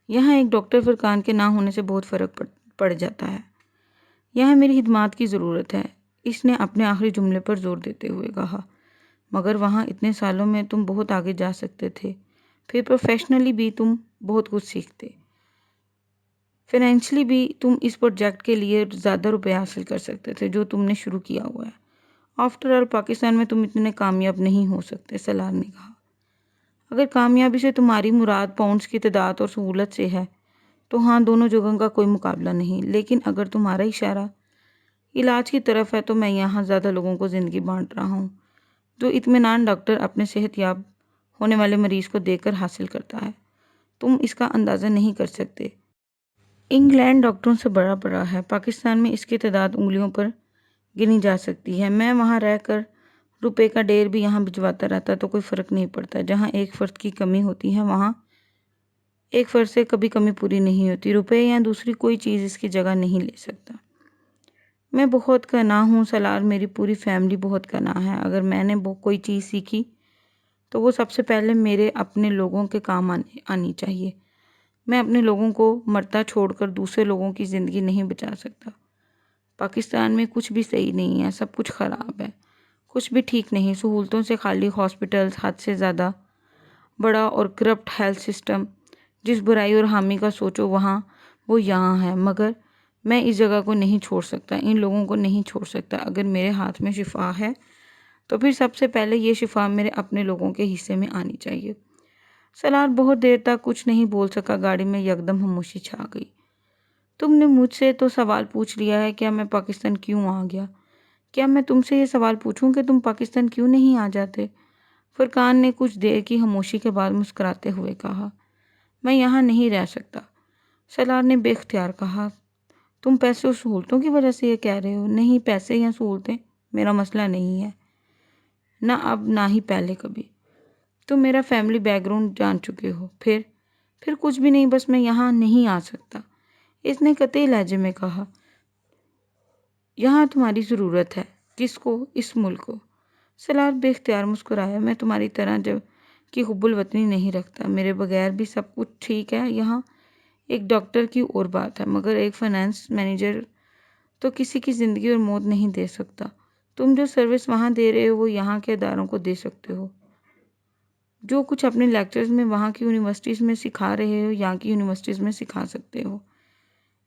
یہاں ایک ڈاکٹر فرقان کے نہ ہونے سے بہت فرق پڑ جاتا ہے۔ یہاں میری خدمات کی ضرورت ہے، اس نے اپنے آخری جملے پر زور دیتے ہوئے کہا، مگر وہاں اتنے سالوں میں تم بہت آگے جا سکتے تھے، پھر پروفیشنلی بھی تم بہت کچھ سیکھتے، فائنینشلی بھی تم اس پروجیکٹ کے لیے زیادہ روپے حاصل کر سکتے تھے جو تم نے شروع کیا ہوا ہے۔ آفٹر آل پاکستان میں تم اتنے کامیاب نہیں ہو سکتے، سلار نے کہا۔ اگر کامیابی سے تمہاری مراد پاؤنڈز کی تعداد اور سہولت سے ہے تو ہاں، دونوں جگہوں کا کوئی مقابلہ نہیں، لیکن اگر تمہارا اشارہ علاج کی طرف ہے تو میں یہاں زیادہ لوگوں کو زندگی بانٹ رہا ہوں، جو اطمینان ڈاکٹر اپنے صحت یاب ہونے والے مریض کو دے کر حاصل کرتا ہے، تم اس کا اندازہ نہیں کر سکتے۔ انگلینڈ ڈاکٹروں سے بڑا ہے، پاکستان میں اس کی تعداد انگلیوں پر گنی جا سکتی ہے۔ میں وہاں رہ کر روپے کا ڈھیر بھی یہاں بھجواتا رہتا تو کوئی فرق نہیں پڑتا۔ جہاں ایک فرد کی کمی ہوتی ہے وہاں ایک فرد سے کبھی کمی پوری نہیں ہوتی، روپے یا دوسری کوئی چیز اس کی جگہ نہیں لے سکتا۔ میں بہت کنا ہوں سلار، میری پوری فیملی بہت کنا ہے۔ اگر میں نے کوئی چیز سیکھی تو وہ سب سے پہلے میرے اپنے لوگوں کے کام آنی چاہیے۔ میں اپنے لوگوں کو مرتا چھوڑ کر دوسرے لوگوں کی زندگی نہیں بچا سکتا۔ پاکستان میں کچھ بھی صحیح نہیں ہے، سب کچھ خراب ہے، کچھ بھی ٹھیک نہیں، سہولتوں سے خالی ہاسپٹلز، حد سے زیادہ بڑا اور کرپٹ ہیلتھ سسٹم، جس برائی اور حامی کا سوچو وہاں وہ یہاں ہے، مگر میں اس جگہ کو نہیں چھوڑ سکتا، ان لوگوں کو نہیں چھوڑ سکتا۔ اگر میرے ہاتھ میں شفا ہے تو پھر سب سے پہلے یہ شفا میرے اپنے لوگوں کے حصے میں آنی چاہیے۔ سلار بہت دیر تک کچھ نہیں بول سکا، گاڑی میں یکدم خاموشی چھا گئی۔ تم نے مجھ سے تو سوال پوچھ لیا ہے، کیا میں پاکستان کیوں آ گیا؟ کیا میں تم سے یہ سوال پوچھوں کہ تم پاکستان کیوں نہیں آ جاتے؟ فرقان نے کچھ دیر کی خاموشی کے بعد مسکراتے ہوئے کہا، میں یہاں نہیں رہ سکتا۔ سلار نے بے اختیار کہا، تم پیسے اور سہولتوں کی وجہ سے یہ کہہ رہے ہو؟ نہیں، پیسے یا سہولتیں میرا مسئلہ نہیں ہے، نہ اب نہ ہی پہلے کبھی۔ تم میرا فیملی بیک گراؤنڈ جان چکے ہو۔ پھر کچھ بھی نہیں، بس میں یہاں نہیں آ سکتا، اس نے قطعی لہجے میں کہا۔ یہاں تمہاری ضرورت ہے۔ کس کو؟ اس ملک کو۔ سلار بے اختیار مسکرایا، میں تمہاری طرح جب کی حب الوطنی نہیں رکھتا، میرے بغیر بھی سب کچھ ٹھیک ہے یہاں۔ ایک ڈاکٹر کی اور بات ہے، مگر ایک فائنانس مینیجر تو کسی کی زندگی اور موت نہیں دے سکتا۔ تم جو سروس وہاں دے رہے ہو وہ یہاں کے اداروں کو دے سکتے ہو۔ جو کچھ اپنے لیکچرز میں وہاں کی یونیورسٹیز میں سکھا رہے ہو یہاں کی یونیورسٹیز میں سکھا سکتے ہو۔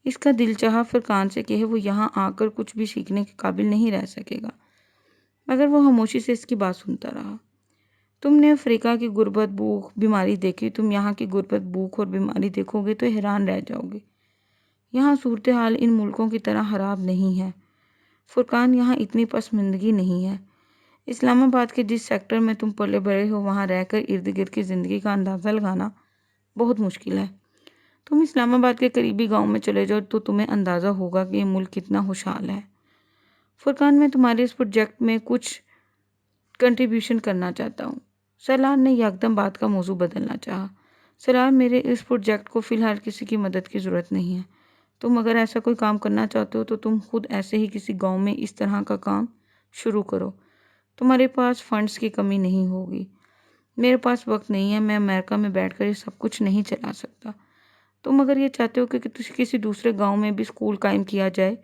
اس کا دل چاہا فرقان سے کہے، وہ یہاں آ کر کچھ بھی سیکھنے کے قابل نہیں رہ سکے گا، مگر وہ خاموشی سے اس کی بات سنتا رہا۔ تم نے افریقہ کی غربت، بھوک، بیماری دیکھی، تم یہاں کی غربت، بھوک اور بیماری دیکھو گے تو حیران رہ جاؤ گے۔ یہاں صورتحال ان ملکوں کی طرح خراب نہیں ہے فرقان، یہاں اتنی پسماندگی نہیں ہے۔ اسلام آباد کے جس سیکٹر میں تم پلے بڑے ہو وہاں رہ کر ارد گرد کی زندگی کا اندازہ لگانا بہت مشکل ہے۔ تم اسلام آباد کے قریبی گاؤں میں چلے جاؤ تو تمہیں اندازہ ہوگا کہ یہ ملک کتنا خوشحال ہے۔ فرقان، میں تمہارے اس پروجیکٹ میں کچھ کنٹریبیوشن کرنا چاہتا ہوں۔ سلار نے یکدم بات کا موضوع بدلنا چاہا۔ سلار، میرے اس پروجیکٹ کو فی الحال کسی کی مدد کی ضرورت نہیں ہے۔ تم اگر ایسا کوئی کام کرنا چاہتے ہو تو تم خود ایسے ہی کسی گاؤں میں اس طرح کا کام شروع کرو۔ تمہارے پاس فنڈز کی کمی نہیں ہوگی۔ میرے پاس وقت نہیں ہے، میں امریکہ میں بیٹھ کر یہ سب کچھ نہیں چلا سکتا۔ تم اگر یہ چاہتے ہو کہ کسی دوسرے گاؤں میں بھی اسکول قائم کیا جائے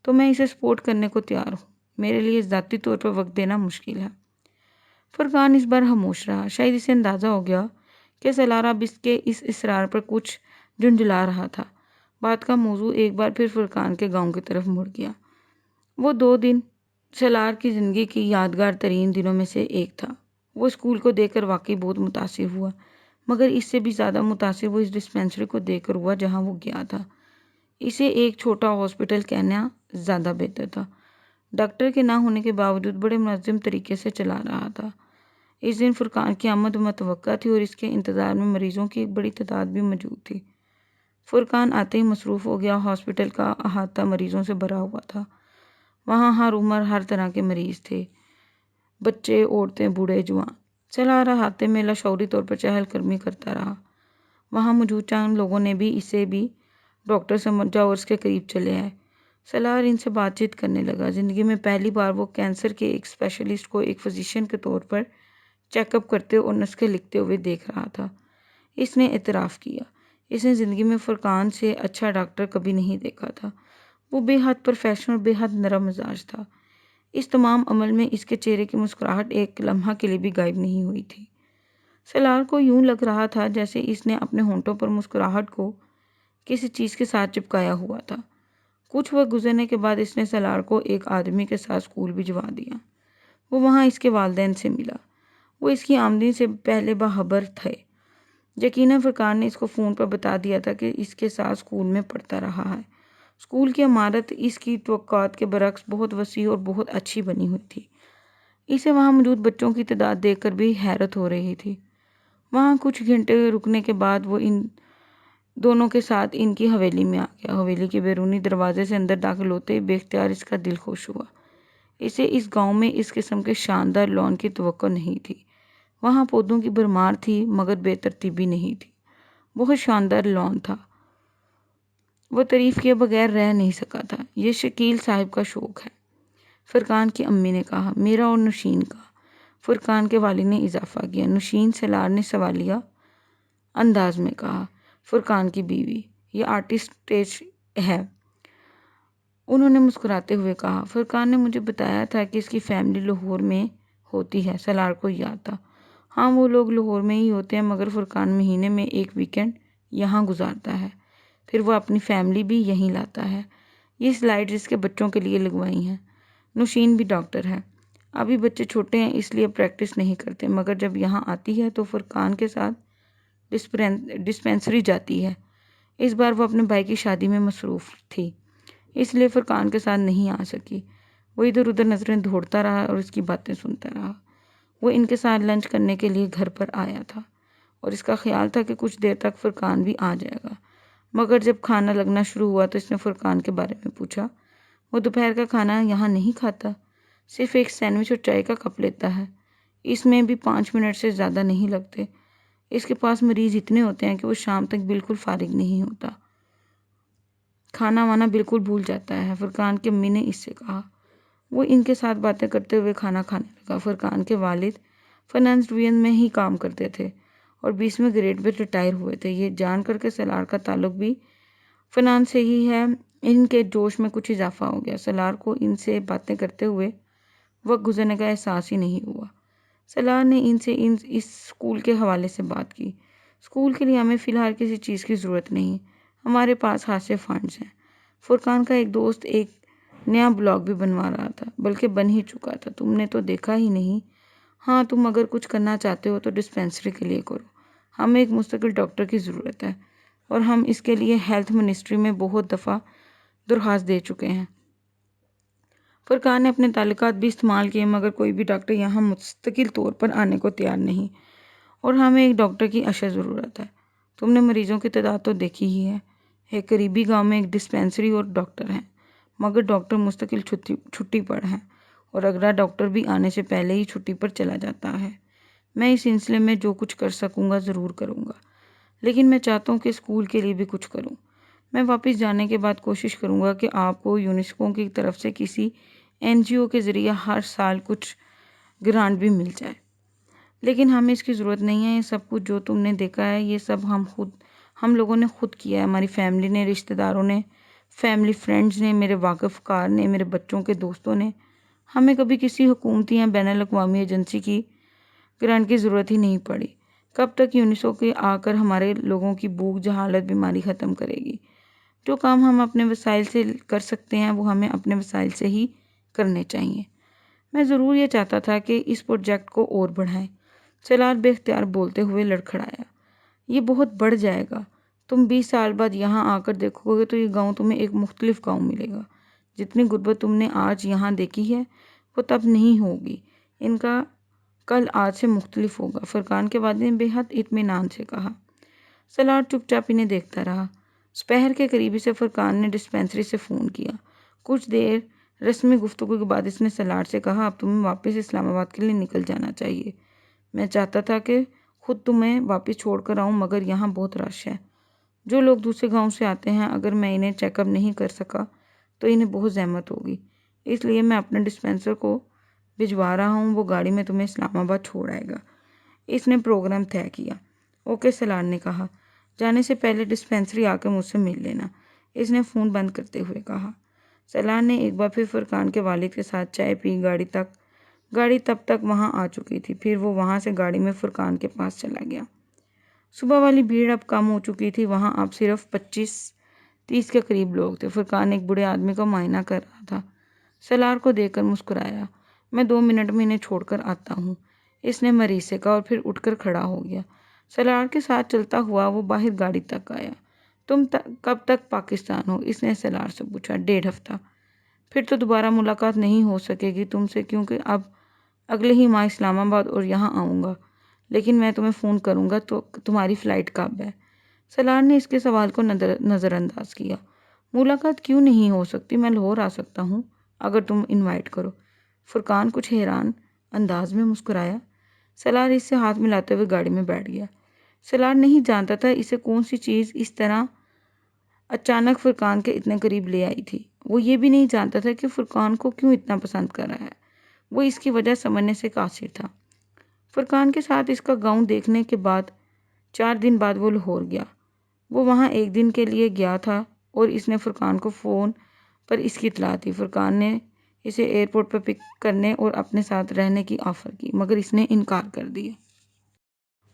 تو میں اسے سپورٹ کرنے کو تیار ہوں۔ میرے لیے ذاتی طور پر وقت دینا مشکل ہے۔ فرقان اس بار خاموش رہا، شاید اسے اندازہ ہو گیا کہ سلار اب اس کے اس اصرار پر کچھ جھنجھلا رہا تھا۔ بات کا موضوع ایک بار پھر فرقان کے گاؤں کی طرف مڑ گیا۔ وہ 2 دن سلار کی زندگی کی یادگار ترین دنوں میں سے ایک تھا۔ وہ اسکول کو دیکھ کر واقعی بہت متاثر ہوا، مگر اس سے بھی زیادہ متاثر وہ اس ڈسپینسری کو دیکھ کر ہوا جہاں وہ گیا تھا۔ اسے ایک چھوٹا ہاسپٹل کہنا زیادہ بہتر تھا۔ ڈاکٹر کے نہ ہونے کے باوجود بڑے منظم طریقے سے چلا رہا تھا۔ اس دن فرقان کی آمد متوقع تھی اور اس کے انتظار میں مریضوں کی ایک بڑی تعداد بھی موجود تھی۔ فرقان آتے ہی مصروف ہو گیا۔ ہاسپٹل کا احاطہ مریضوں سے بھرا ہوا تھا۔ وہاں ہر عمر، ہر طرح کے مریض تھے، بچے، عورتیں، بوڑھے، جوان۔ سلار احاطے میں لاشعوری طور پر چہل قدمی کرتا رہا۔ وہاں موجود چند لوگوں نے بھی اسے بھی ڈاکٹر سمجھا اور اس کے قریب چلے آئے۔ سلار ان سے بات چیت کرنے لگا۔ زندگی میں پہلی بار وہ کینسر کے ایک اسپیشلسٹ کو ایک فزیشین کے طور پر چیک اپ کرتے اور نسخے لکھتے ہوئے دیکھ رہا تھا۔ اس نے اعتراف کیا، اس نے زندگی میں فرقان سے اچھا ڈاکٹر کبھی نہیں دیکھا تھا۔ وہ بے حد پروفیشنل اور بے حد نرم مزاج تھا۔ اس تمام عمل میں اس کے چہرے کی مسکراہٹ ایک لمحہ کے لیے بھی غائب نہیں ہوئی تھی۔ سلار کو یوں لگ رہا تھا جیسے اس نے اپنے ہونٹوں پر مسکراہٹ کو کسی چیز کے ساتھ چپکایا ہوا تھا۔ کچھ وقت گزرنے کے بعد اس نے سلار کو ایک آدمی کے ساتھ اسکول بھجوا دیا۔ وہ وہاں اس کے والدین سے ملا۔ وہ اس کی آمدنی سے پہلے باخبر تھے۔ یقیناً فرقان نے اس کو فون پر بتا دیا تھا کہ اس کے ساتھ اسکول میں پڑھتا رہا ہے۔ اسکول کی عمارت اس کی توقعات کے برعکس بہت وسیع اور بہت اچھی بنی ہوئی تھی۔ اسے وہاں موجود بچوں کی تعداد دیکھ کر بھی حیرت ہو رہی تھی۔ وہاں کچھ گھنٹے رکنے کے بعد وہ ان دونوں کے ساتھ ان کی حویلی میں آ گیا۔ حویلی کے بیرونی دروازے سے اندر داخل ہوتے ہی بے اختیار اس کا دل خوش ہوا۔ اسے اس گاؤں میں اس قسم کے شاندار لان کی توقع نہیں تھی۔ وہاں پودوں کی بھرمار تھی مگر بے ترتیبی نہیں تھی۔ بہت شاندار لان تھا۔ وہ تعریف کیے بغیر رہ نہیں سکا تھا۔ یہ شکیل صاحب کا شوق ہے، فرقان کی امی نے کہا۔ میرا اور نوشین کا، فرقان کے والد نے اضافہ کیا۔ نوشین، سلار نے سوالیہ انداز میں کہا۔ فرقان کی بیوی، یہ آرٹسٹ ہے، انہوں نے مسکراتے ہوئے کہا۔ فرقان نے مجھے بتایا تھا کہ اس کی فیملی لاہور میں ہوتی ہے۔ سلار کو یاد تھا، ہاں وہ لوگ لاہور میں ہی ہوتے ہیں، مگر فرقان مہینے میں ایک ویکینڈ یہاں گزارتا ہے، پھر وہ اپنی فیملی بھی یہیں لاتا ہے۔ یہ سلائڈ اس کے بچوں کے لیے لگوائی ہیں۔ نوشین بھی ڈاکٹر ہے۔ ابھی بچے چھوٹے ہیں اس لیے پریکٹس نہیں کرتے، مگر جب یہاں آتی ہے تو فرقان کے ساتھ ڈسپینسری جاتی ہے۔ اس بار وہ اپنے بھائی کی شادی میں مصروف تھی، اس لیے فرقان کے ساتھ نہیں آ سکی۔ وہ ادھر ادھر نظریں دوڑتا رہا اور اس کی باتیں سنتا رہا۔ وہ ان کے ساتھ لنچ کرنے کے لیے گھر پر آیا تھا اور اس کا خیال تھا کہ کچھ دیر تک فرقان بھی آ جائے گا، مگر جب کھانا لگنا شروع ہوا تو اس نے فرقان کے بارے میں پوچھا۔ وہ دوپہر کا کھانا یہاں نہیں کھاتا، صرف ایک سینڈوچ اور چائے کا کپ لیتا ہے۔ اس میں بھی 5 منٹ سے زیادہ نہیں لگتے۔ اس کے پاس مریض اتنے ہوتے ہیں کہ وہ شام تک بالکل فارغ نہیں ہوتا، کھانا وانا بالکل بھول جاتا ہے، فرقان کی امی نے اس سے کہا۔ وہ ان کے ساتھ باتیں کرتے ہوئے کھانا کھانے لگا۔ فرقان کے والد فائنانس ڈویژن میں ہی کام کرتے تھے اور 20ویں گریڈ میں ریٹائر ہوئے تھے۔ یہ جان کر کے سلار کا تعلق بھی فائنانس سے ہی ہے، ان کے جوش میں کچھ اضافہ ہو گیا۔ سلار کو ان سے باتیں کرتے ہوئے وقت گزرنے کا احساس ہی نہیں ہوا۔ سلار نے ان سے اس اسکول کے حوالے سے بات کی۔ اسکول کے لیے ہمیں فی الحال کسی چیز کی ضرورت نہیں، ہمارے پاس ہاتھ سے فنڈز ہیں۔ فرقان کا ایک دوست ایک نیا بلاگ بھی بنوا رہا تھا، بلکہ بن ہی چکا تھا، تم نے تو دیکھا ہی نہیں۔ ہاں، تم اگر کچھ کرنا چاہتے ہو تو ڈسپینسری کے لیے کرو۔ ہمیں ایک مستقل ڈاکٹر کی ضرورت ہے اور ہم اس کے لیے ہیلتھ منسٹری میں بہت دفعہ درخواست دے چکے ہیں۔ فرقان نے اپنے تعلقات بھی استعمال کیے، مگر کوئی بھی ڈاکٹر یہاں مستقل طور پر آنے کو تیار نہیں، اور ہمیں ایک ڈاکٹر کی اشد ضرورت ہے۔ تم نے مریضوں کی تعداد تو دیکھی ہی ہے۔ ایک قریبی گاؤں میں ایک ڈسپینسری اور ڈاکٹر ہیں، مگر ڈاکٹر مستقل چھٹی پر ہیں اور اگلا ڈاکٹر بھی آنے سے پہلے ہی چھٹی پر چلا جاتا ہے۔ میں اس سلسلے میں جو کچھ کر سکوں گا ضرور کروں گا، لیکن میں چاہتا ہوں کہ اسکول کے لیے بھی کچھ کروں۔ میں واپس جانے کے بعد کوشش کروں گا کہ آپ کو یونیسکو کی طرف سے کسی NGO کے ذریعے ہر سال کچھ گرانٹ بھی مل جائے، لیکن ہمیں اس کی ضرورت نہیں ہے۔ یہ سب کچھ جو تم نے دیکھا ہے یہ سب ہم لوگوں نے خود کیا ہے، ہماری فیملی نے، رشتہ داروں نے، فیملی فرینڈز نے، میرے واقف کار نے، میرے بچوں کے دوستوں نے۔ ہمیں کبھی کسی حکومتی یا بین الاقوامی ایجنسی کی گرانٹ کی ضرورت ہی نہیں پڑی۔ کب تک یونیسکو کے آ کر ہمارے لوگوں کی بھوک، جہالت، بیماری ختم کرے گی؟ جو کام ہم اپنے وسائل سے کر سکتے ہیں وہ ہمیں اپنے وسائل سے ہی کرنے چاہیے۔ میں ضرور یہ چاہتا تھا کہ اس پروجیکٹ کو اور بڑھائیں۔ سلار بے اختیار بولتے ہوئے لڑکھڑایا۔ یہ بہت بڑھ جائے گا۔ تم 20 سال بعد یہاں آ کر دیکھو گے تو یہ گاؤں تمہیں ایک مختلف گاؤں ملے گا۔ جتنی غربت تم نے آج یہاں دیکھی ہے وہ تب نہیں ہوگی، ان کا کل آج سے مختلف ہوگا، فرقان کے والد نے بے حد اطمینان سے کہا۔ سلار چپ چاپ انہیں دیکھتا رہا۔ سپہر کے قریبی سے فرقان نے ڈسپینسری سے فون کیا۔ کچھ دیر رسمی گفتگو کے بعد اس نے سلار سے کہا، اب تمہیں واپس اسلام آباد کے لیے نکل جانا چاہیے۔ میں چاہتا تھا کہ خود تمہیں واپس چھوڑ کر آؤں، مگر یہاں بہت رش ہے۔ جو لوگ دوسرے گاؤں سے آتے ہیں، اگر میں انہیں چیک اپ نہیں کر سکا تو انہیں بہت زحمت ہوگی، اس لیے میں اپنے ڈسپینسر کو بھجوا رہا ہوں، وہ گاڑی میں تمہیں اسلام آباد چھوڑ آئے گا۔ اس نے پروگرام طے کیا۔ اوکے، سلار نے کہا۔ جانے سے پہلے ڈسپینسری آ کے مجھ سے مل لینا، اس نے فون بند کرتے ہوئے کہا۔ سلار نے ایک بار پھر فرقان کے والد کے ساتھ چائے پی۔ گاڑی تب تک وہاں آ چکی تھی۔ پھر وہ وہاں سے گاڑی میں فرقان کے پاس چلا گیا۔ صبح والی بھیڑ اب کم ہو چکی تھی۔ وہاں اب صرف 25-30 کے قریب لوگ تھے۔ فرقان ایک بوڑھے آدمی کا معائنہ کر رہا تھا۔ سلار کو دیکھ کر مسکرایا۔ میں 2 منٹ میں انہیں چھوڑ کر آتا ہوں، اس نے مریض سے کہا اور پھر اٹھ کر کھڑا ہو گیا۔ سلار کے ساتھ چلتا ہوا وہ باہر گاڑی تک آیا۔ تم کب تک پاکستان ہو؟ اس نے سلار سے پوچھا۔ 1.5 ہفتہ۔ پھر تو دوبارہ ملاقات نہیں ہو سکے گی تم سے، کیونکہ اب اگلے ہی ماہ اسلام آباد اور یہاں آؤں گا، لیکن میں تمہیں فون کروں گا تو تمہاری فلائٹ کب ہے؟ سلار نے اس کے سوال کو نظر انداز کیا۔ ملاقات کیوں نہیں ہو سکتی؟ میں لاہور آ سکتا ہوں اگر تم انوائٹ کرو۔ فرقان کچھ حیران انداز میں مسکرایا۔ سلار اس سے ہاتھ ملاتے ہوئے گاڑی میں بیٹھ گیا۔ سلار نہیں جانتا تھا اسے کون سی چیز اس طرح اچانک فرقان کے اتنے قریب لے آئی تھی۔ وہ یہ بھی نہیں جانتا تھا کہ فرقان کو کیوں اتنا پسند کر رہا ہے۔ وہ اس کی وجہ سمجھنے سے قاصر تھا۔ فرقان کے ساتھ اس کا گاؤں دیکھنے کے بعد 4 دن بعد وہ لاہور گیا۔ وہ وہاں 1 دن کے لیے گیا تھا اور اس نے فرقان کو فون پر اس کی اطلاع دی۔ فرقان نے اسے ایئرپورٹ پر پک کرنے اور اپنے ساتھ رہنے کی آفر کی، مگر اس نے انکار کر دیا۔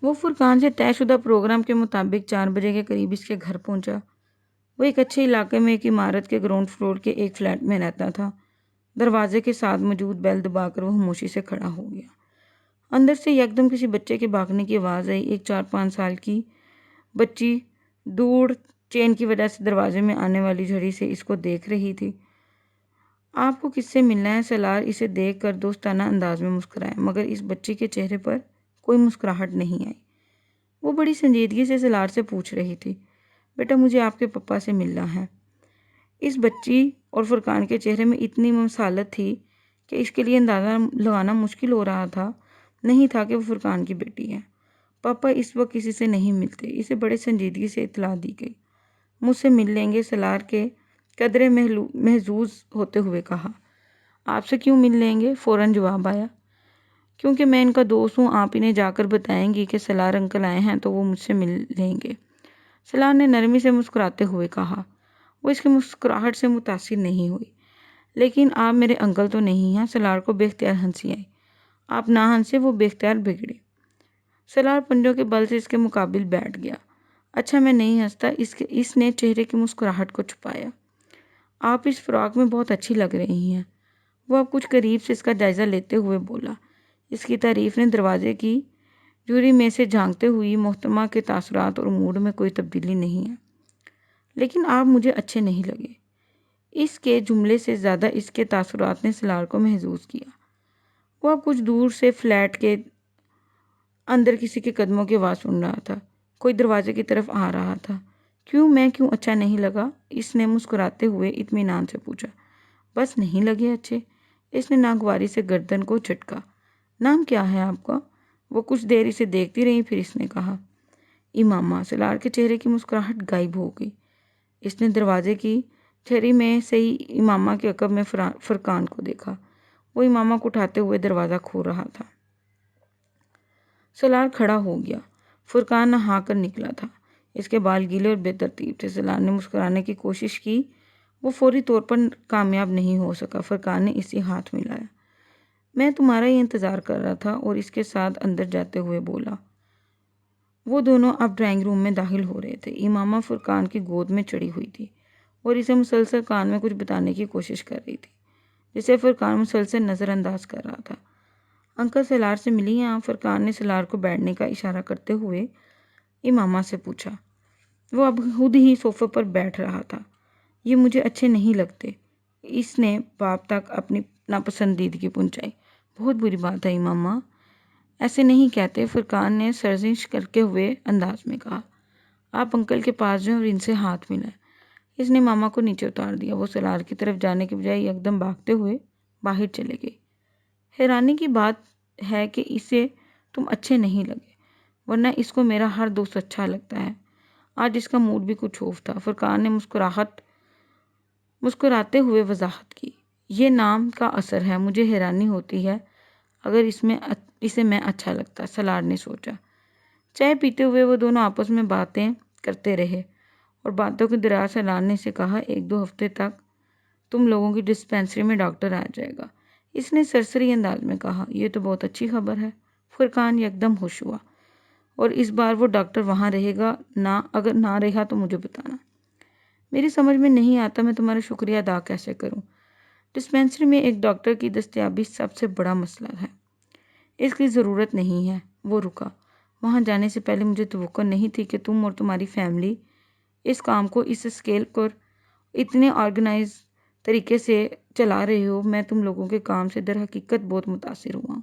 وہ فرقان سے طے شدہ پروگرام کے مطابق 4 بجے کے قریب اس کے گھر پہنچا۔ وہ ایک اچھے علاقے میں ایک عمارت کے گراؤنڈ فلور کے ایک فلیٹ میں رہتا تھا۔ دروازے کے ساتھ موجود بیل دبا کر وہ خاموشی سے کھڑا ہو گیا۔ اندر سے یکدم کسی بچے کے بھاگنے کی آواز آئی۔ ایک 4-5 سال کی بچی دور چین کی وجہ سے دروازے میں آنے والی جھڑی سے اس کو دیکھ رہی تھی۔ آپ کو کس سے ملنا ہے؟ سلار اسے دیکھ کر دوستانہ انداز میں مسکرایا، مگر اس بچی کے چہرے پر کوئی مسکراہٹ نہیں آئی۔ وہ بڑی سنجیدگی سے سلار سے پوچھ رہی تھی، بیٹا مجھے آپ کے پپا سے ملنا ہے۔ اس بچی اور فرقان کے چہرے میں اتنی مماثلت تھی کہ اس کے لیے اندازہ لگانا مشکل ہو رہا تھا نہیں تھا کہ وہ فرقان کی بیٹی ہے۔ پاپا اس وقت کسی سے نہیں ملتے، اسے بڑے سنجیدگی سے اطلاع دی گئی۔ مجھ سے مل لیں گے؟ سلار کے قدرے محظوظ ہوتے ہوئے کہا۔ آپ سے کیوں مل لیں گے؟ فوراً جواب آیا۔ کیونکہ میں ان کا دوست ہوں، آپ انہیں جا کر بتائیں گی کہ سلار انکل آئے ہیں تو وہ مجھ سے مل لیں گے۔ سلار نے نرمی سے مسکراتے ہوئے کہا۔ وہ اس کی مسکراہٹ سے متاثر نہیں ہوئی۔ لیکن آپ میرے انکل تو نہیں ہیں؟ سلار کو بے اختیار ہنسی آئی۔ آپ نہ ہنسے، وہ بے اختیار بگڑے۔ سلار پنجوں کے بل سے اس کے مقابل بیٹھ گیا۔ اچھا میں نہیں ہنستا، اس نے چہرے کی مسکراہٹ کو چھپایا۔ آپ اس فراق میں بہت اچھی لگ رہی ہیں۔ وہ اب کچھ قریب سے اس کا جائزہ لیتے ہوئے بولا۔ اس کی تعریف نے دروازے کی جوری میں سے جھانکتے ہوئی محترمہ کے تاثرات اور موڈ میں کوئی تبدیلی نہیں ہے، لیکن آپ مجھے اچھے نہیں لگے۔ اس کے جملے سے زیادہ اس کے تاثرات نے سلار کو محظوظ کیا۔ وہ اب کچھ دور سے فلیٹ کے اندر کسی کے قدموں کی آواز سن رہا تھا۔ کوئی دروازے کی طرف آ رہا تھا۔ میں کیوں اچھا نہیں لگا؟ اس نے مسکراتے ہوئے اطمینان سے پوچھا۔ بس نہیں لگے اچھے؟ اس نے ناگواری سے گردن کو جھٹکا۔ نام کیا ہے آپ کا؟ وہ کچھ دیر اسے دیکھتی رہی، پھر اس نے کہا امامہ۔ سلار کے چہرے کی مسکراہٹ غائب ہو گئی۔ اس نے دروازے کی جھری میں سے ہی امامہ کے عقب میں فرقان کو دیکھا۔ وہ امامہ کو اٹھاتے ہوئے دروازہ کھول رہا تھا۔ سلار کھڑا ہو گیا۔ فرقان نہا کر نکلا تھا۔ اس کے بال گیلے اور بے ترتیب تھے۔ سلار نے مسکرانے کی کوشش کی، وہ فوری طور پر کامیاب نہیں ہو سکا۔ فرقان نے اسے ہاتھ ملایا۔ میں تمہارا ہی انتظار کر رہا تھا، اور اس کے ساتھ اندر جاتے ہوئے بولا۔ وہ دونوں اب ڈرائنگ روم میں داخل ہو رہے تھے۔ امامہ فرقان کی گود میں چڑھی ہوئی تھی اور اسے مسلسل کان میں کچھ بتانے کی کوشش کر رہی تھی، جسے فرقان مسلسل نظر انداز کر رہا تھا۔ انکل سلار سے ملی ہیں آپ؟ فرقان نے سلار کو بیٹھنے کا اشارہ کرتے ہوئے امامہ سے پوچھا۔ وہ اب خود ہی صوفے پر بیٹھ رہا تھا۔ یہ مجھے اچھے نہیں لگتے، اس نے باپ تک اپنی ناپسندیدگی پہنچائی۔ بہت بری بات ہے امامہ، ایسے نہیں کہتے، فرقان نے سرزنش کرتے ہوئے انداز میں کہا۔ آپ انکل کے پاس جائیں اور ان سے ہاتھ ملائیں۔ اس نے ماما کو نیچے اتار دیا۔ وہ سلار کی طرف جانے کے بجائے یکدم بھاگتے ہوئے باہر چلے گئے۔ حیرانی کی بات ہے کہ اسے تم اچھے نہیں لگے، ورنہ اس کو میرا ہر دوست اچھا لگتا ہے۔ آج اس کا موڈ بھی کچھ آف تھا۔ فرقان نے مسکراتے ہوئے وضاحت کی۔ یہ نام کا اثر ہے، مجھے حیرانی ہوتی ہے اگر اسے میں اچھا لگتا، سلار نے سوچا۔ چائے پیتے ہوئے وہ دونوں آپس میں باتیں کرتے رہے اور باتوں کے دراز سلان نے سے کہا 1-2 ہفتے تک تم لوگوں کی ڈسپینسری میں ڈاکٹر آ جائے گا۔ اس نے سرسری انداز میں کہا یہ تو بہت اچھی خبر ہے۔ فرقان یکدم خوش ہوا اور اس بار وہ ڈاکٹر وہاں رہے گا نہ، اگر نہ رہا تو مجھے بتانا۔ میری سمجھ میں نہیں آتا میں تمہارا شکریہ ادا کیسے کروں۔ ڈسپینسری میں ایک ڈاکٹر کی دستیابی سب سے بڑا مسئلہ ہے، اس کی ضرورت نہیں ہے۔ وہ رکا۔ وہاں جانے سے پہلے مجھے توقع نہیں تھی کہ تم اور تمہاری فیملی اس کام کو اس اسکیل پر اتنے آرگنائز طریقے سے چلا رہے ہو۔ میں تم لوگوں کے کام سے در حقیقت بہت متاثر ہوا ہوں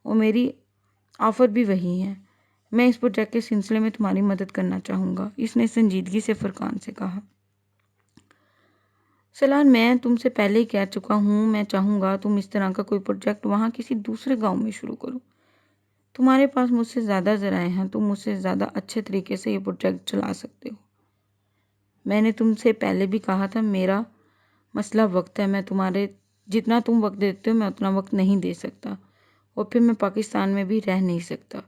اور میری آفر بھی وہی ہے۔ میں اس پروجیکٹ کے سلسلے میں تمہاری مدد کرنا چاہوں گا، اس نے سنجیدگی سے فرقان سے کہا۔ سلان میں تم سے پہلے ہی کہہ چکا ہوں، میں چاہوں گا تم اس طرح کا کوئی پروجیکٹ وہاں کسی دوسرے گاؤں میں شروع کرو۔ تمہارے پاس مجھ سے زیادہ ذرائع ہیں، تم مجھ سے زیادہ اچھے طریقے سے یہ پروجیکٹ چلا سکتے ہو۔ میں نے تم سے پہلے بھی کہا تھا میرا مسئلہ وقت ہے، میں تمہارے جتنا تم وقت دیتے ہو میں اتنا وقت نہیں دے سکتا اور پھر میں پاکستان میں بھی رہ نہیں سکتا۔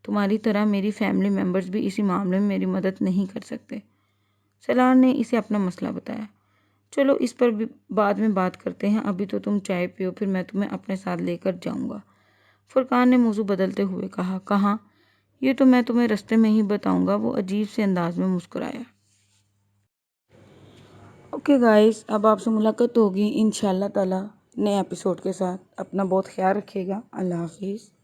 تمہاری طرح میری فیملی ممبرز بھی اسی معاملے میں میری مدد نہیں کر سکتے۔ سلان نے اسے اپنا مسئلہ بتایا۔ چلو اس پر بھی بعد میں بات کرتے ہیں، ابھی تو تم چائے پیو، پھر میں تمہیں اپنے ساتھ لے کر جاؤں گا۔ فرقان نے موضوع بدلتے ہوئے کہا۔ کہاں؟ یہ تو میں تمہیں رستے میں ہی بتاؤں گا۔ وہ عجیب سے انداز میں مسکرایا۔ اوکے گائز، اب آپ سے ملاقات ہوگی انشاءاللہ تعالی نئے ایپیسوڈ کے ساتھ۔ اپنا بہت خیال رکھیے گا۔ اللہ حافظ۔